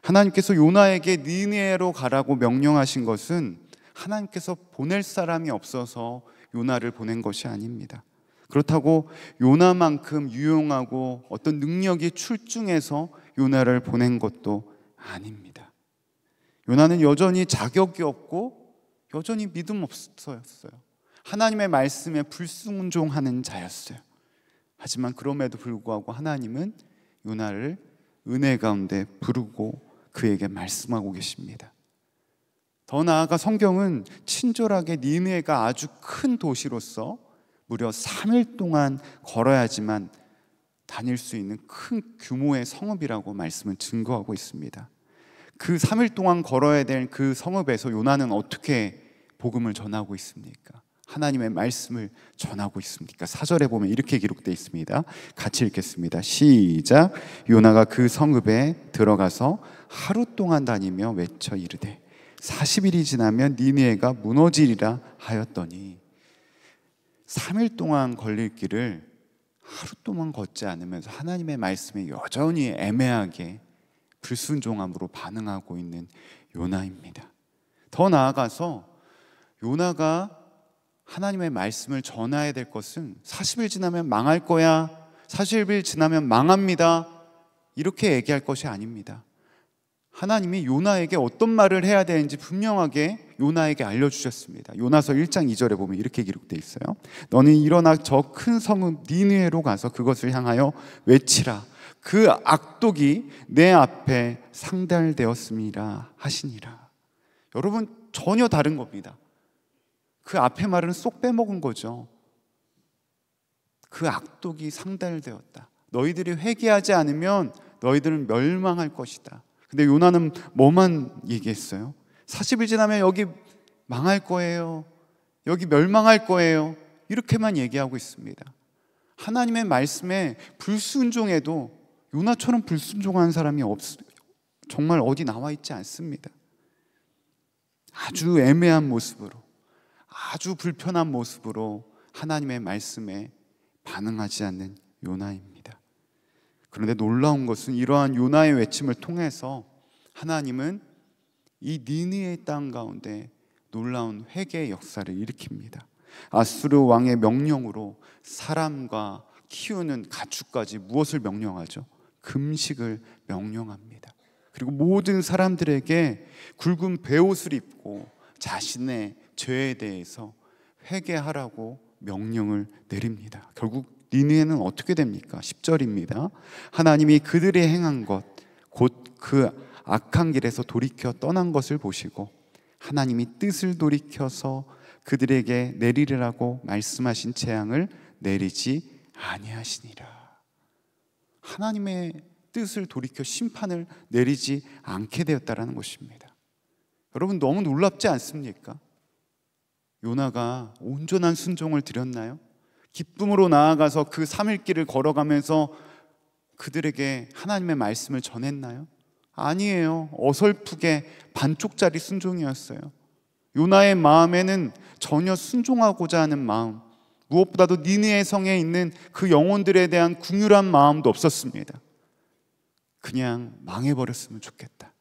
하나님께서 요나에게 니느웨로 가라고 명령하신 것은 하나님께서 보낼 사람이 없어서 요나를 보낸 것이 아닙니다. 그렇다고 요나만큼 유용하고 어떤 능력이 출중해서 요나를 보낸 것도 아닙니다. 요나는 여전히 자격이 없고 여전히 믿음 없었어요. 하나님의 말씀에 불순종하는 자였어요. 하지만 그럼에도 불구하고 하나님은 요나를 은혜 가운데 부르고 그에게 말씀하고 계십니다. 더 나아가 성경은 친절하게 니느웨가 아주 큰 도시로서 무려 3일 동안 걸어야지만 다닐 수 있는 큰 규모의 성읍이라고 말씀은 증거하고 있습니다. 그 3일 동안 걸어야 될 그 성읍에서 요나는 어떻게 복음을 전하고 있습니까? 하나님의 말씀을 전하고 있습니까? 4절에 보면 이렇게 기록되어 있습니다. 같이 읽겠습니다. 시작. 요나가 그 성읍에 들어가서 하루 동안 다니며 외쳐 이르되 40일이 지나면 니느웨가 무너지리라 하였더니 3일 동안 걸릴 길을 하루 동안 걷지 않으면서 하나님의 말씀에 여전히 애매하게 불순종함으로 반응하고 있는 요나입니다. 더 나아가서 요나가 하나님의 말씀을 전해야 될 것은 40일 지나면 망할 거야, 40일 지나면 망합니다, 이렇게 얘기할 것이 아닙니다. 하나님이 요나에게 어떤 말을 해야 되는지 분명하게 요나에게 알려주셨습니다. 요나서 1장 2절에 보면 이렇게 기록되어 있어요. 너는 일어나 저 큰 성읍 니느웨로 가서 그것을 향하여 외치라. 그 악독이 내 앞에 상달되었음이라 하시니라. 여러분, 전혀 다른 겁니다. 그 앞에 말은 쏙 빼먹은 거죠. 그 악독이 상달되었다. 너희들이 회개하지 않으면 너희들은 멸망할 것이다. 근데 요나는 뭐만 얘기했어요? 40일 지나면 여기 망할 거예요, 여기 멸망할 거예요, 이렇게만 얘기하고 있습니다. 하나님의 말씀에 불순종해도 요나처럼 불순종하는 사람이 정말 어디 나와 있지 않습니다. 아주 애매한 모습으로, 아주 불편한 모습으로 하나님의 말씀에 반응하지 않는 요나입니다. 그런데 놀라운 것은 이러한 요나의 외침을 통해서 하나님은 이 니느웨 땅 가운데 놀라운 회개의 역사를 일으킵니다. 아수르 왕의 명령으로 사람과 키우는 가축까지 무엇을 명령하죠? 금식을 명령합니다. 그리고 모든 사람들에게 굵은 베옷을 입고 자신의 죄에 대해서 회개하라고 명령을 내립니다. 결국 니느웨는 어떻게 됩니까? 10절입니다. 하나님이 그들이 행한 것, 곧 그 악한 길에서 돌이켜 떠난 것을 보시고 하나님이 뜻을 돌이켜서 그들에게 내리라고 말씀하신 재앙을 내리지 아니하시니라. 하나님의 뜻을 돌이켜 심판을 내리지 않게 되었다라는 것입니다. 여러분, 너무 놀랍지 않습니까? 요나가 온전한 순종을 드렸나요? 기쁨으로 나아가서 그 3일 길을 걸어가면서 그들에게 하나님의 말씀을 전했나요? 아니에요. 어설프게 반쪽짜리 순종이었어요. 요나의 마음에는 전혀 순종하고자 하는 마음, 무엇보다도 니느웨 성에 있는 그 영혼들에 대한 긍휼한 마음도 없었습니다. 그냥 망해버렸으면 좋겠다.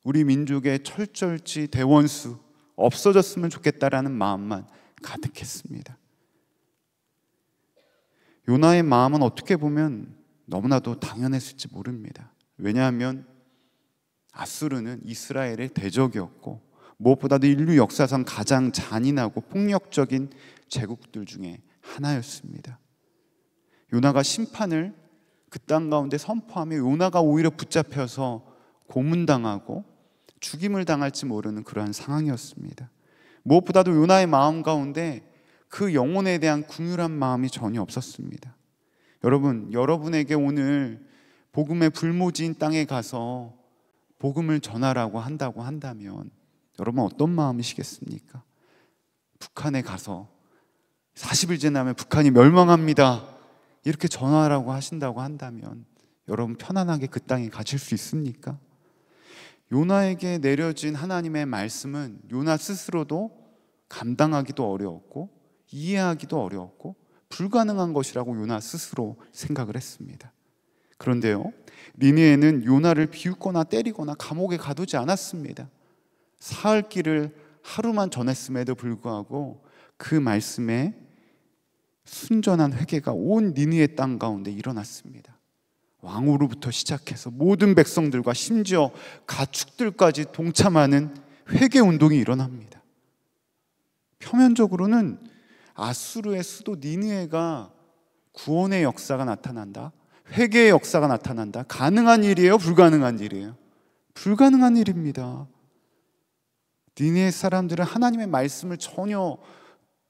우리 민족의 철절지 대원수 없어졌으면 좋겠다라는 마음만 가득했습니다. 요나의 마음은 어떻게 보면 너무나도 당연했을지 모릅니다. 왜냐하면 아수르는 이스라엘의 대적이었고 무엇보다도 인류 역사상 가장 잔인하고 폭력적인 제국들 중에 하나였습니다. 요나가 심판을 그 땅 가운데 선포하며 요나가 오히려 붙잡혀서 고문당하고 죽임을 당할지 모르는 그러한 상황이었습니다. 무엇보다도 요나의 마음 가운데 그 영혼에 대한 긍휼한 마음이 전혀 없었습니다. 여러분, 여러분에게 오늘 복음의 불모지인 땅에 가서 복음을 전하라고 한다고 한다면 여러분 어떤 마음이시겠습니까? 북한에 가서 40일 지나면 북한이 멸망합니다 이렇게 전하라고 하신다고 한다면 여러분 편안하게 그 땅에 가실 수 있습니까? 요나에게 내려진 하나님의 말씀은 요나 스스로도 감당하기도 어려웠고 이해하기도 어려웠고 불가능한 것이라고 요나 스스로 생각을 했습니다. 그런데요, 니느웨는 요나를 비웃거나 때리거나 감옥에 가두지 않았습니다. 사흘 길을 하루만 전했음에도 불구하고 그 말씀에 순전한 회개가 온 니느웨 땅 가운데 일어났습니다. 왕으로부터 시작해서 모든 백성들과 심지어 가축들까지 동참하는 회개 운동이 일어납니다. 표면적으로는 아수르의 수도 니느웨가 구원의 역사가 나타난다, 회개의 역사가 나타난다. 가능한 일이에요? 불가능한 일이에요? 불가능한 일입니다. 니느웨 사람들은 하나님의 말씀을 전혀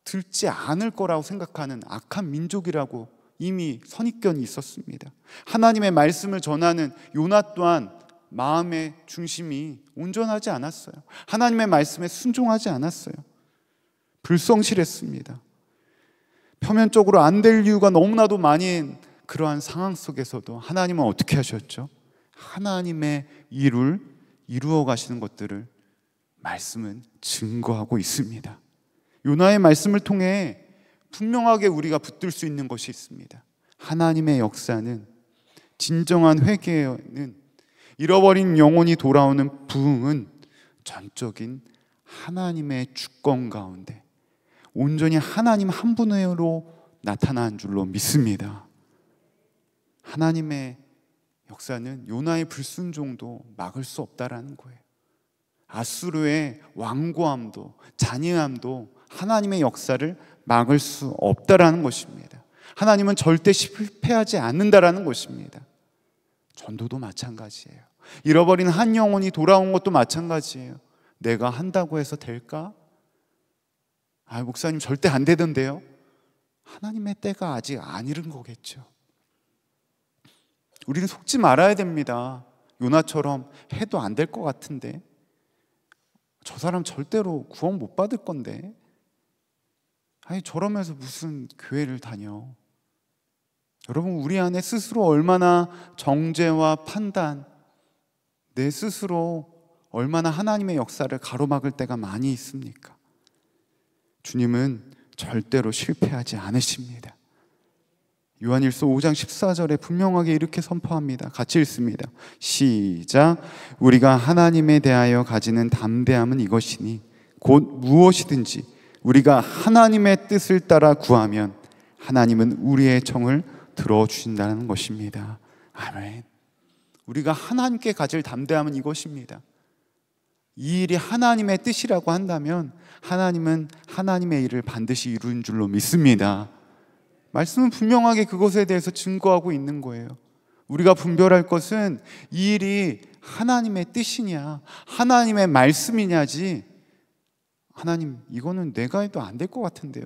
듣지 않을 거라고 생각하는 악한 민족이라고 이미 선입견이 있었습니다. 하나님의 말씀을 전하는 요나 또한 마음의 중심이 온전하지 않았어요. 하나님의 말씀에 순종하지 않았어요. 불성실했습니다. 표면적으로 안 될 이유가 너무나도 많은 그러한 상황 속에서도 하나님은 어떻게 하셨죠? 하나님의 일을 이루어 가시는 것들을 말씀은 증거하고 있습니다. 요나의 말씀을 통해 분명하게 우리가 붙들 수 있는 것이 있습니다. 하나님의 역사는, 진정한 회개는, 잃어버린 영혼이 돌아오는 부흥은 전적인 하나님의 주권 가운데 온전히 하나님 한 분으로 나타난 줄로 믿습니다. 하나님의 역사는 요나의 불순종도 막을 수 없다라는 거예요. 아수르의 완고함도 잔인함도 하나님의 역사를 막을 수 없다라는 것입니다. 하나님은 절대 실패하지 않는다라는 것입니다. 전도도 마찬가지예요. 잃어버린 한 영혼이 돌아온 것도 마찬가지예요. 내가 한다고 해서 될까? 목사님 절대 안 되던데요. 하나님의 때가 아직 안 이른 거겠죠. 우리는 속지 말아야 됩니다. 요나처럼 해도 안 될 것 같은데, 저 사람 절대로 구원 못 받을 건데, 저러면서 무슨 교회를 다녀. 여러분, 우리 안에 스스로 얼마나 정죄와 판단, 내 스스로 얼마나 하나님의 역사를 가로막을 때가 많이 있습니까? 주님은 절대로 실패하지 않으십니다. 요한일서 5장 14절에 분명하게 이렇게 선포합니다. 같이 읽습니다. 시작. 우리가 하나님에 대하여 가지는 담대함은 이것이니 곧 무엇이든지 우리가 하나님의 뜻을 따라 구하면 하나님은 우리의 청을 들어주신다는 것입니다. 아멘. 우리가 하나님께 가질 담대함은 이것입니다. 이 일이 하나님의 뜻이라고 한다면 하나님은 하나님의 일을 반드시 이루는 줄로 믿습니다. 말씀은 분명하게 그것에 대해서 증거하고 있는 거예요. 우리가 분별할 것은 이 일이 하나님의 뜻이냐 하나님의 말씀이냐지, 하나님 이거는 내가 해도 안 될 것 같은데요,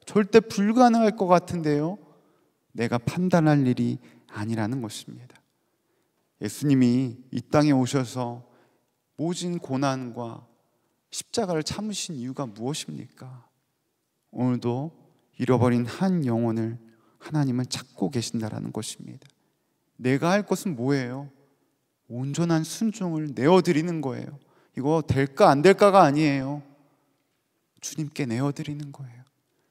절대 불가능할 것 같은데요, 내가 판단할 일이 아니라는 것입니다. 예수님이 이 땅에 오셔서 모진 고난과 십자가를 참으신 이유가 무엇입니까? 오늘도 잃어버린 한 영혼을 하나님은 찾고 계신다라는 것입니다. 내가 할 것은 뭐예요? 온전한 순종을 내어드리는 거예요. 이거 될까 안 될까가 아니에요. 주님께 내어드리는 거예요.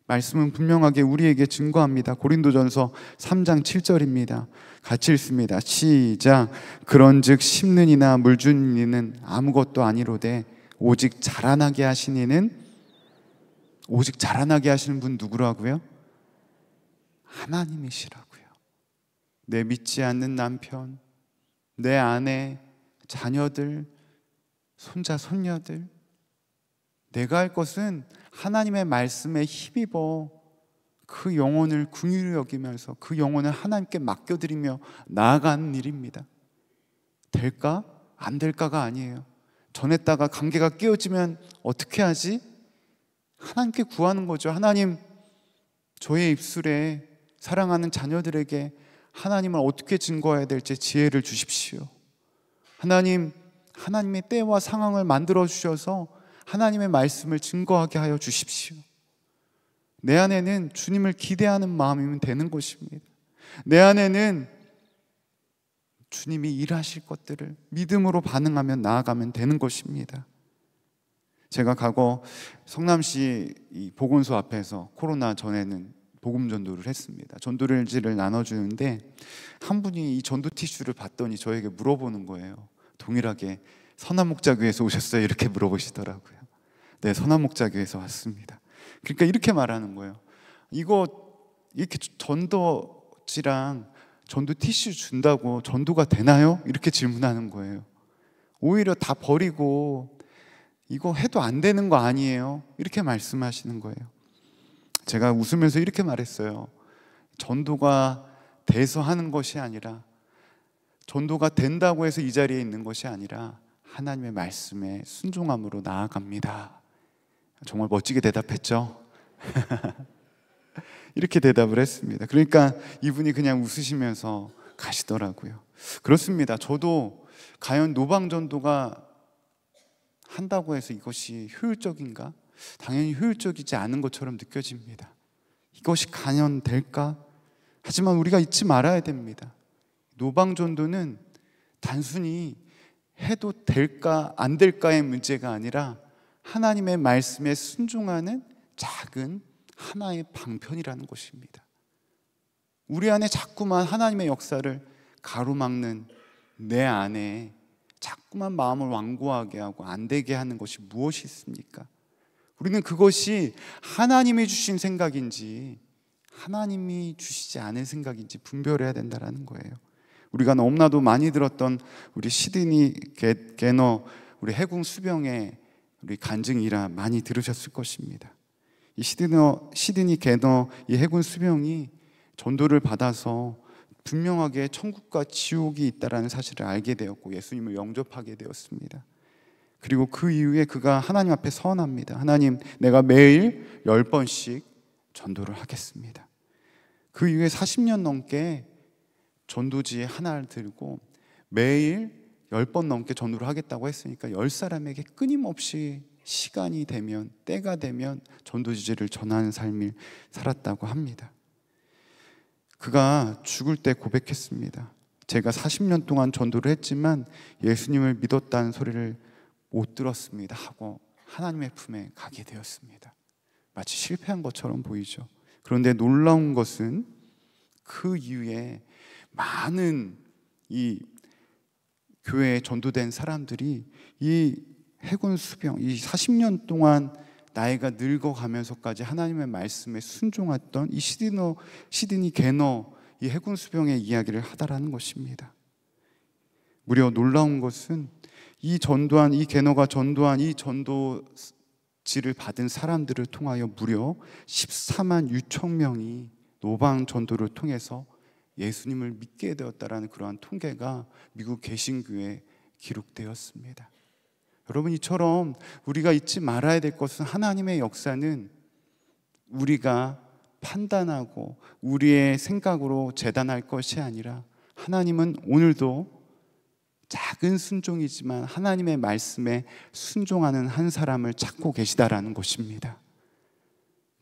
말씀은 분명하게 우리에게 증거합니다. 고린도전서 3장 7절입니다. 같이 읽습니다. 시작. 그런즉 심는 이나 물 주는 이는 아무것도 아니로되 오직 자라나게 하신 이는, 오직 자라나게 하시는 분 누구라고요? 하나님이시라고요. 내 믿지 않는 남편, 내 아내, 자녀들, 손자, 손녀들, 내가 할 것은 하나님의 말씀에 힘입어 그 영혼을 긍휼히 여기면서 그 영혼을 하나님께 맡겨드리며 나아가는 일입니다. 될까? 안 될까가 아니에요. 전했다가 관계가 깨어지면 어떻게 하지? 하나님께 구하는 거죠. 하나님, 저의 입술에 사랑하는 자녀들에게 하나님을 어떻게 증거해야 될지 지혜를 주십시오. 하나님, 하나님의 때와 상황을 만들어 주셔서 하나님의 말씀을 증거하게 하여 주십시오. 내 안에는 주님을 기대하는 마음이면 되는 것입니다. 내 안에는 주님이 일하실 것들을 믿음으로 반응하며 나아가면 되는 것입니다. 제가 과거 성남시 이 보건소 앞에서 코로나 전에는 복음 전도를 했습니다. 전도지를 나눠주는데 한 분이 이 전도 티슈를 봤더니 저에게 물어보는 거예요. 동일하게 선한목자교회에서 오셨어요? 이렇게 물어보시더라고요. 네, 선한목자교회에서 왔습니다. 그러니까 이렇게 말하는 거예요. 이거 이렇게 전도지랑 전도 티슈 준다고 전도가 되나요? 이렇게 질문하는 거예요. 오히려 다 버리고 이거 해도 안 되는 거 아니에요? 이렇게 말씀하시는 거예요. 제가 웃으면서 이렇게 말했어요. 전도가 돼서 하는 것이 아니라, 전도가 된다고 해서 이 자리에 있는 것이 아니라 하나님의 말씀에 순종함으로 나아갑니다. 정말 멋지게 대답했죠? 이렇게 대답을 했습니다. 그러니까 이분이 그냥 웃으시면서 가시더라고요. 그렇습니다. 저도 과연 노방전도가 한다고 해서 이것이 효율적인가? 당연히 효율적이지 않은 것처럼 느껴집니다. 이것이 과연 될까? 하지만 우리가 잊지 말아야 됩니다. 노방전도는 단순히 해도 될까 안 될까의 문제가 아니라 하나님의 말씀에 순종하는 작은 하나의 방편이라는 것입니다. 우리 안에 자꾸만 하나님의 역사를 가로막는 내 안에 자꾸만 마음을 완고하게 하고 안 되게 하는 것이 무엇이 있습니까? 우리는 그것이 하나님이 주신 생각인지 하나님이 주시지 않은 생각인지 분별해야 된다는 거예요. 우리가 너무나도 많이 들었던 우리 시드니 게너, 우리 해군 수병의 우리 간증이라 많이 들으셨을 것입니다. 이 시드니 게너 이 해군 수병이 전도를 받아서 분명하게 천국과 지옥이 있다라는 사실을 알게 되었고 예수님을 영접하게 되었습니다. 그리고 그 이후에 그가 하나님 앞에 서원합니다. 하나님, 내가 매일 10번씩 전도를 하겠습니다. 그 이후에 40년 넘게 전도지 하나를 들고 매일 10번 넘게 전도를 하겠다고 했으니까 10사람에게 끊임없이 시간이 되면, 때가 되면 전도지를 전하는 삶을 살았다고 합니다. 그가 죽을 때 고백했습니다. 제가 40년 동안 전도를 했지만 예수님을 믿었다는 소리를 못 들었습니다 하고 하나님의 품에 가게 되었습니다. 마치 실패한 것처럼 보이죠. 그런데 놀라운 것은 그 이후에 많은 이 교회에 전도된 사람들이 이 해군 수병, 이 40년 동안 나이가 늙어가면서까지 하나님의 말씀에 순종했던 이 시드니 게너 이 해군 수병의 이야기를 하다라는 것입니다. 무려 놀라운 것은 이 게너가 전도한 이 전도지를 받은 사람들을 통하여 무려 14만 6천 명이 노방 전도를 통해서 예수님을 믿게 되었다라는 그러한 통계가 미국 개신교에 기록되었습니다. 여러분, 이처럼 우리가 잊지 말아야 될 것은 하나님의 역사는 우리가 판단하고 우리의 생각으로 재단할 것이 아니라 하나님은 오늘도 작은 순종이지만 하나님의 말씀에 순종하는 한 사람을 찾고 계시다라는 것입니다.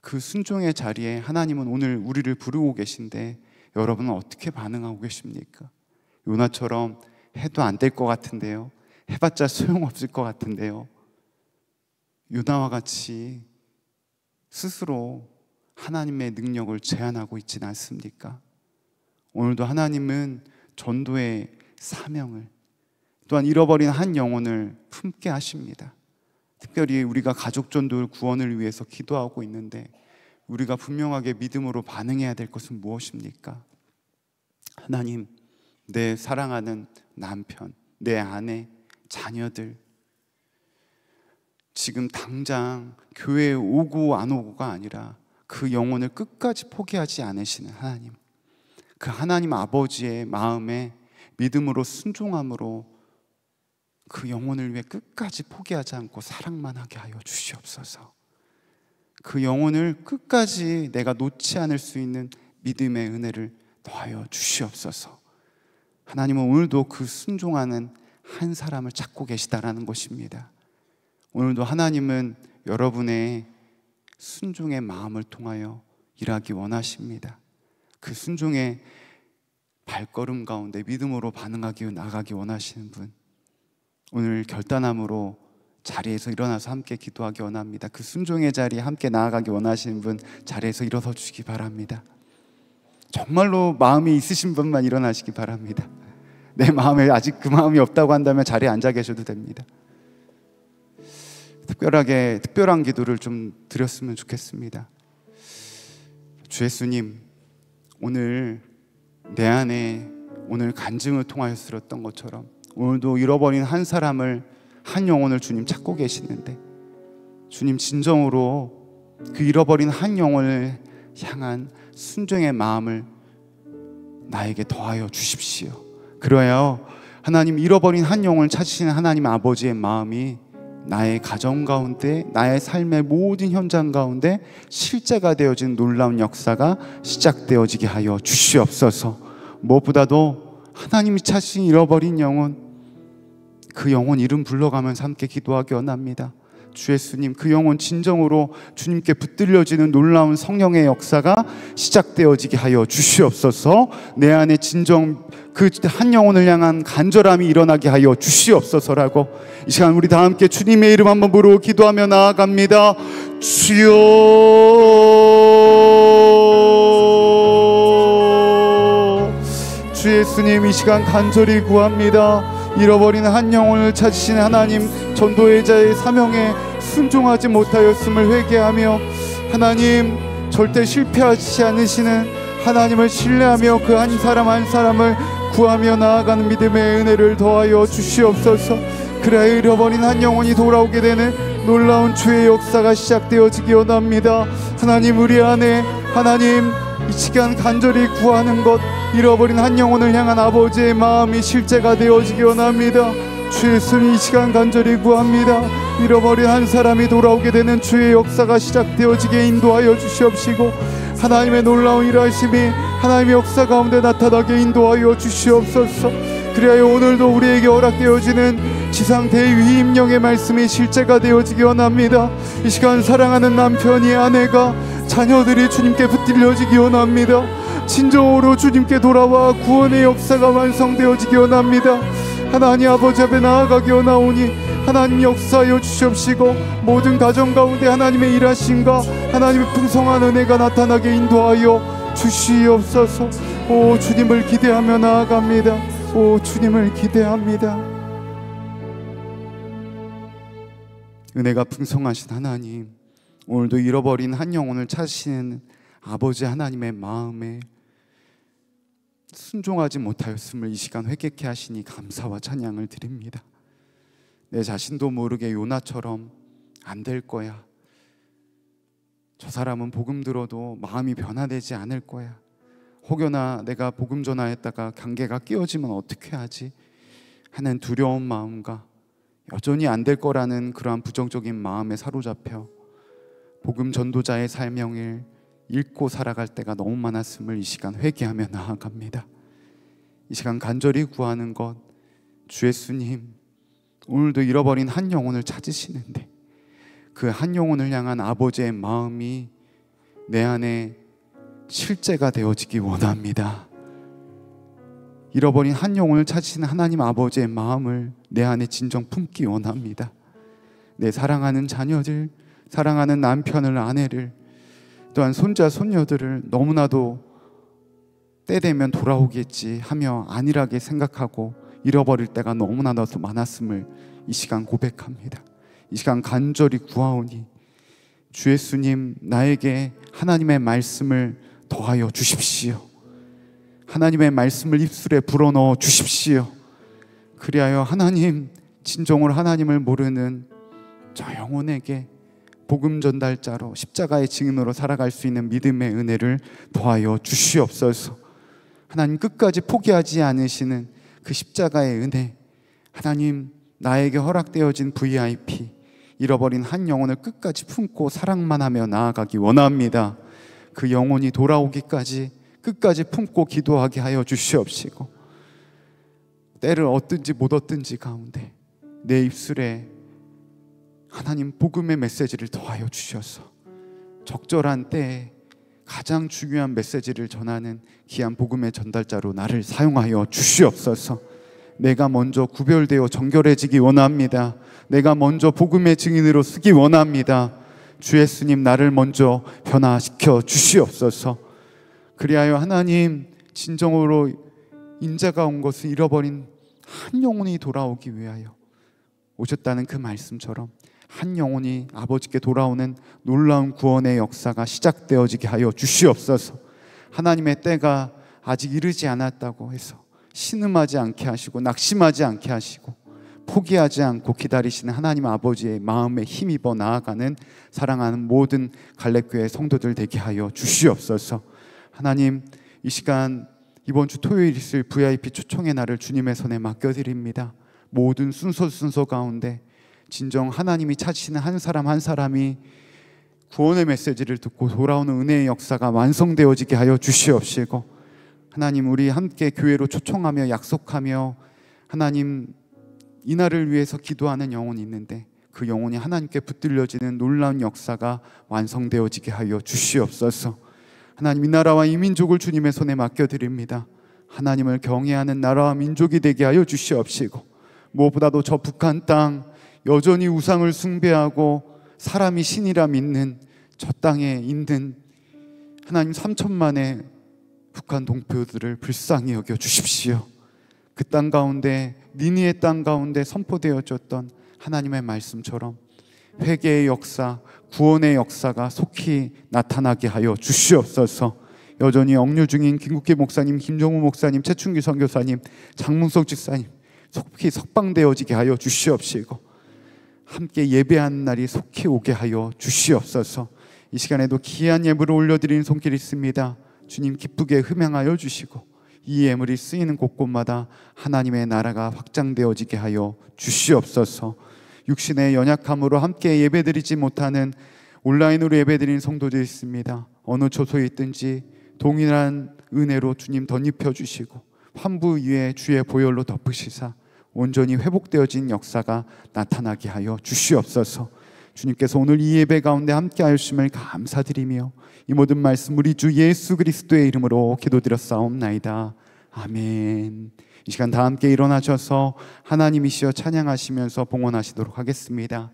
그 순종의 자리에 하나님은 오늘 우리를 부르고 계신데 여러분은 어떻게 반응하고 계십니까? 요나처럼 해도 안 될 것 같은데요, 해봤자 소용없을 것 같은데요, 요나와 같이 스스로 하나님의 능력을 제한하고 있지는 않습니까? 오늘도 하나님은 전도의 사명을, 또한 잃어버린 한 영혼을 품게 하십니다. 특별히 우리가 가족 전도 구원을 위해서 기도하고 있는데 우리가 분명하게 믿음으로 반응해야 될 것은 무엇입니까? 하나님, 내 사랑하는 남편, 내 아내, 자녀들, 지금 당장 교회에 오고 안 오고가 아니라 그 영혼을 끝까지 포기하지 않으시는 하나님, 그 하나님 아버지의 마음에 믿음으로 순종함으로 그 영혼을 위해 끝까지 포기하지 않고 사랑만 하게 하여 주시옵소서. 그 영혼을 끝까지 내가 놓지 않을 수 있는 믿음의 은혜를 더하여 주시옵소서. 하나님은 오늘도 그 순종하는 한 사람을 찾고 계시다라는 것입니다. 오늘도 하나님은 여러분의 순종의 마음을 통하여 일하기 원하십니다. 그 순종의 발걸음 가운데 믿음으로 반응하기 나가기 원하시는 분, 오늘 결단함으로 자리에서 일어나서 함께 기도하기 원합니다. 그 순종의 자리에 함께 나아가기 원하시는 분, 자리에서 일어서 주시기 바랍니다. 정말로 마음이 있으신 분만 일어나시기 바랍니다. 내 마음에 아직 그 마음이 없다고 한다면 자리에 앉아 계셔도 됩니다. 특별한 기도를 좀 드렸으면 좋겠습니다. 주 예수님, 오늘 내 안에 오늘 간증을 통하여서 들었던 것처럼 오늘도 잃어버린 한 사람을, 한 영혼을 주님 찾고 계시는데 주님 진정으로 그 잃어버린 한 영혼을 향한 순종의 마음을 나에게 더하여 주십시오. 그러하여 하나님, 잃어버린 한 영혼을 찾으시는 하나님 아버지의 마음이 나의 가정 가운데, 나의 삶의 모든 현장 가운데 실제가 되어진 놀라운 역사가 시작되어지게 하여 주시옵소서. 무엇보다도 하나님이 찾으신 잃어버린 영혼, 그 영혼 이름 불러가면서 함께 기도하기 원합니다. 주 예수님, 그 영혼 진정으로 주님께 붙들려지는 놀라운 성령의 역사가 시작되어지게 하여 주시옵소서. 내 안에 진정 그 한 영혼을 향한 간절함이 일어나게 하여 주시옵소서라고 이 시간 우리 다 함께 주님의 이름 한번 부르고 기도하며 나아갑니다. 주여, 주 예수님, 이 시간 간절히 구합니다. 잃어버린 한 영혼을 찾으신 하나님, 전도의 자의 사명에 순종하지 못하였음을 회개하며 하나님, 절대 실패하지 않으시는 하나님을 신뢰하며 그 한 사람 한 사람을 구하며 나아가는 믿음의 은혜를 더하여 주시옵소서. 그래야 잃어버린 한 영혼이 돌아오게 되는 놀라운 주의 역사가 시작되어지기 원합니다. 하나님, 우리 안에 하나님 이 시간 간절히 구하는 것, 잃어버린 한 영혼을 향한 아버지의 마음이 실제가 되어지기 원합니다. 주 예수님, 이 시간 간절히 구합니다. 잃어버린 한 사람이 돌아오게 되는 주의 역사가 시작되어지게 인도하여 주시옵시고 하나님의 놀라운 일하심이 하나님의 역사 가운데 나타나게 인도하여 주시옵소서. 그리하여 오늘도 우리에게 허락되어지는 지상 대위임령의 말씀이 실제가 되어지기 원합니다. 이 시간 사랑하는 남편이, 아내가, 자녀들이 주님께 붙들려지기 원합니다. 진정으로 주님께 돌아와 구원의 역사가 완성되어지기 원합니다. 하나님 아버지 앞에 나아가기 원하오니 하나님 역사하여 주시옵시고 모든 가정 가운데 하나님의 일하심과 하나님의 풍성한 은혜가 나타나게 인도하여 주시옵소서. 오, 주님을 기대하며 나아갑니다. 오, 주님을 기대합니다. 은혜가 풍성하신 하나님, 오늘도 잃어버린 한 영혼을 찾으시는 아버지 하나님의 마음에 순종하지 못하였음을 이 시간 회개케 하시니 감사와 찬양을 드립니다. 내 자신도 모르게 요나처럼 안 될 거야, 저 사람은 복음 들어도 마음이 변화되지 않을 거야, 혹여나 내가 복음 전하였다가 관계가 깨어지면 어떻게 하지 하는 두려운 마음과 여전히 안 될 거라는 그러한 부정적인 마음에 사로잡혀 복음 전도자의 사명을 잃고 살아갈 때가 너무 많았음을 이 시간 회개하며 나아갑니다. 이 시간 간절히 구하는 것, 주 예수님, 오늘도 잃어버린 한 영혼을 찾으시는데 그 한 영혼을 향한 아버지의 마음이 내 안에 실제가 되어지기 원합니다. 잃어버린 한 영혼을 찾으시는 하나님 아버지의 마음을 내 안에 진정 품기 원합니다. 내 사랑하는 자녀들, 사랑하는 남편을, 아내를 또한 손자 손녀들을 너무나도 때 되면 돌아오겠지 하며 안일하게 생각하고 잃어버릴 때가 너무나도 많았음을 이 시간 고백합니다. 이 시간 간절히 구하오니 주 예수님, 나에게 하나님의 말씀을 더하여 주십시오. 하나님의 말씀을 입술에 불어넣어 주십시오. 그리하여 하나님, 진정으로 하나님을 모르는 저 영혼에게 복음 전달자로 십자가의 증인으로 살아갈 수 있는 믿음의 은혜를 더하여 주시옵소서. 하나님, 끝까지 포기하지 않으시는 그 십자가의 은혜, 하나님, 나에게 허락되어진 VIP, 잃어버린 한 영혼을 끝까지 품고 사랑만 하며 나아가기 원합니다. 그 영혼이 돌아오기까지 끝까지 품고 기도하게 하여 주시옵시고, 때를 얻든지 못 얻든지 가운데 내 입술에 하나님 복음의 메시지를 더하여 주셔서 적절한 때에 가장 중요한 메시지를 전하는 귀한 복음의 전달자로 나를 사용하여 주시옵소서. 내가 먼저 구별되어 정결해지기 원합니다. 내가 먼저 복음의 증인으로 서기 원합니다. 주 예수님, 나를 먼저 변화시켜 주시옵소서. 그리하여 하나님, 진정으로 인자가 온 것을 잃어버린 한 영혼이 돌아오기 위하여 오셨다는 그 말씀처럼 한 영혼이 아버지께 돌아오는 놀라운 구원의 역사가 시작되어지게 하여 주시옵소서. 하나님의 때가 아직 이르지 않았다고 해서 신음하지 않게 하시고 낙심하지 않게 하시고 포기하지 않고 기다리시는 하나님 아버지의 마음에 힘입어 나아가는 사랑하는 모든 갈렙교회 성도들 되게 하여 주시옵소서. 하나님, 이 시간 이번 주 토요일 있을 VIP 초청의 날을 주님의 손에 맡겨드립니다. 모든 순서 가운데 진정 하나님이 찾으시는 한 사람 한 사람이 구원의 메시지를 듣고 돌아오는 은혜의 역사가 완성되어지게 하여 주시옵시고, 하나님, 우리 함께 교회로 초청하며 약속하며 하나님 이날을 위해서 기도하는 영혼이 있는데 그 영혼이 하나님께 붙들려지는 놀라운 역사가 완성되어지게 하여 주시옵소서. 하나님, 이 나라와 이 민족을 주님의 손에 맡겨드립니다. 하나님을 경외하는 나라와 민족이 되게 하여 주시옵시고, 무엇보다도 저 북한 땅 여전히 우상을 숭배하고 사람이 신이라 믿는 저 땅에 있는 하나님 3천만의 북한 동포들을 불쌍히 여겨 주십시오. 그 땅 가운데, 니느의 땅 가운데 선포되어졌던 하나님의 말씀처럼 회개의 역사, 구원의 역사가 속히 나타나게 하여 주시옵소서. 여전히 억류 중인 김국기 목사님, 김종우 목사님, 최춘기 선교사님, 장문석 집사님 속히 석방되어지게 하여 주시옵시고, 함께 예배하는 날이 속히 오게 하여 주시옵소서. 이 시간에도 귀한 예물을 올려드리는 손길이 있습니다. 주님, 기쁘게 흠양하여 주시고 이 예물이 쓰이는 곳곳마다 하나님의 나라가 확장되어지게 하여 주시옵소서. 육신의 연약함으로 함께 예배드리지 못하는 온라인으로 예배드리는 성도들이 있습니다. 어느 초소에 있든지 동일한 은혜로 주님 덧입혀 주시고 환부 위에 주의 보혈로 덮으시사 온전히 회복되어진 역사가 나타나게 하여 주시옵소서. 주님께서 오늘 이 예배 가운데 함께 하셨음을 감사드리며 이 모든 말씀 우리 주 예수 그리스도의 이름으로 기도드렸사옵나이다. 아멘. 이 시간 다 함께 일어나셔서 하나님이시여 찬양하시면서 봉헌하시도록 하겠습니다.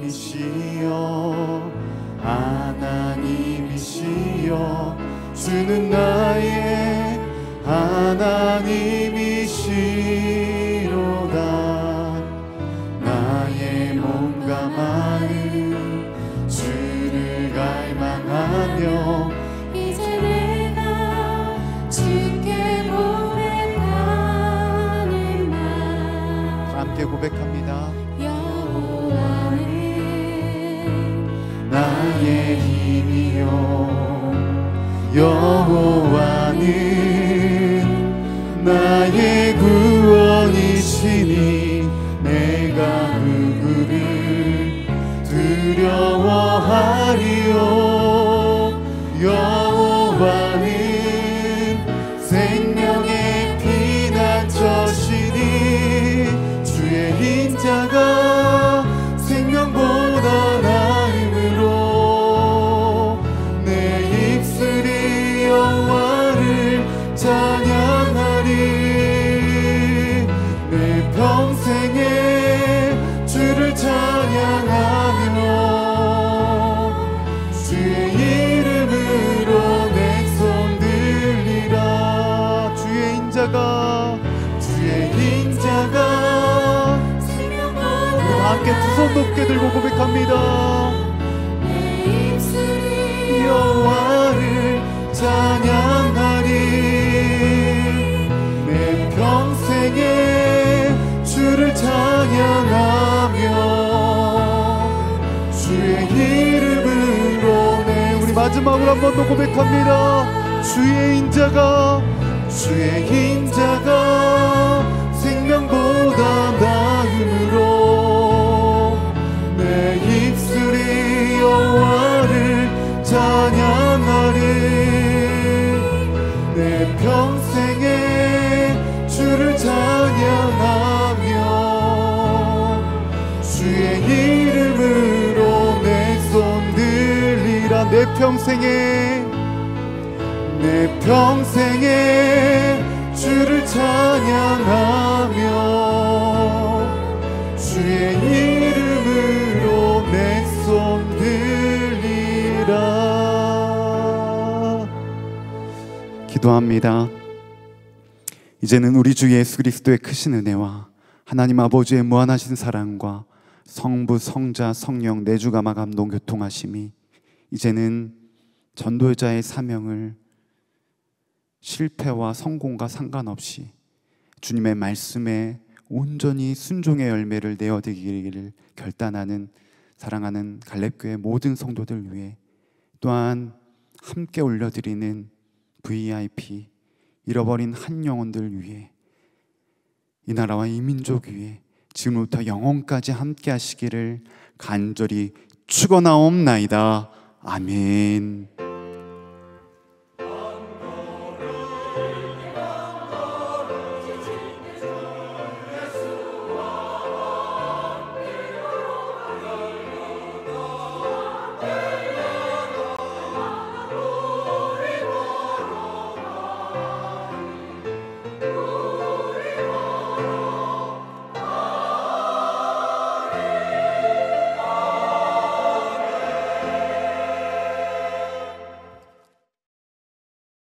하나님이시여, 하나님이시여, 주는 나의 하나님이시로다. 나의 몸과 마음 주를 갈망하며 이제 내가 주께 고백하는 말, 함께 고백합니다. 나의 힘이요 여호와는 나의 구원이시니 내가 누구를 두려워하리요. 여호와는 생명의 피난처시니 주의 인자가 생명보다 나음으로 높게 들고 고백합니다. 내 입술이 여호와를 찬양하리. 내 평생에 주를 찬양하며 주의 이름으로 내 우리 마지막으로 한 번 더 고백합니다. 주의 인자가 생명보다 나음으로 내 입술이 여호와를 찬양하리. 내 평생에 주를 찬양하며 주의 이름으로 내 손 들리라. 내 평생에 주를 찬양하며 주의 이름으로 내 손 들리라. 기도합니다. 이제는 우리 주 예수 그리스도의 크신 은혜와 하나님 아버지의 무한하신 사랑과 성부, 성자, 성령 내주가마 감동 교통하심이 이제는 전도자의 사명을 실패와 성공과 상관없이 주님의 말씀에 온전히 순종의 열매를 내어드리기를 결단하는 사랑하는 갈렙교회 모든 성도들 위해, 또한 함께 올려드리는 VIP 잃어버린 한 영혼들 위해, 이 나라와 이 민족 위해 지금부터 영원까지 함께 하시기를 간절히 축원하옵나이다. 아멘.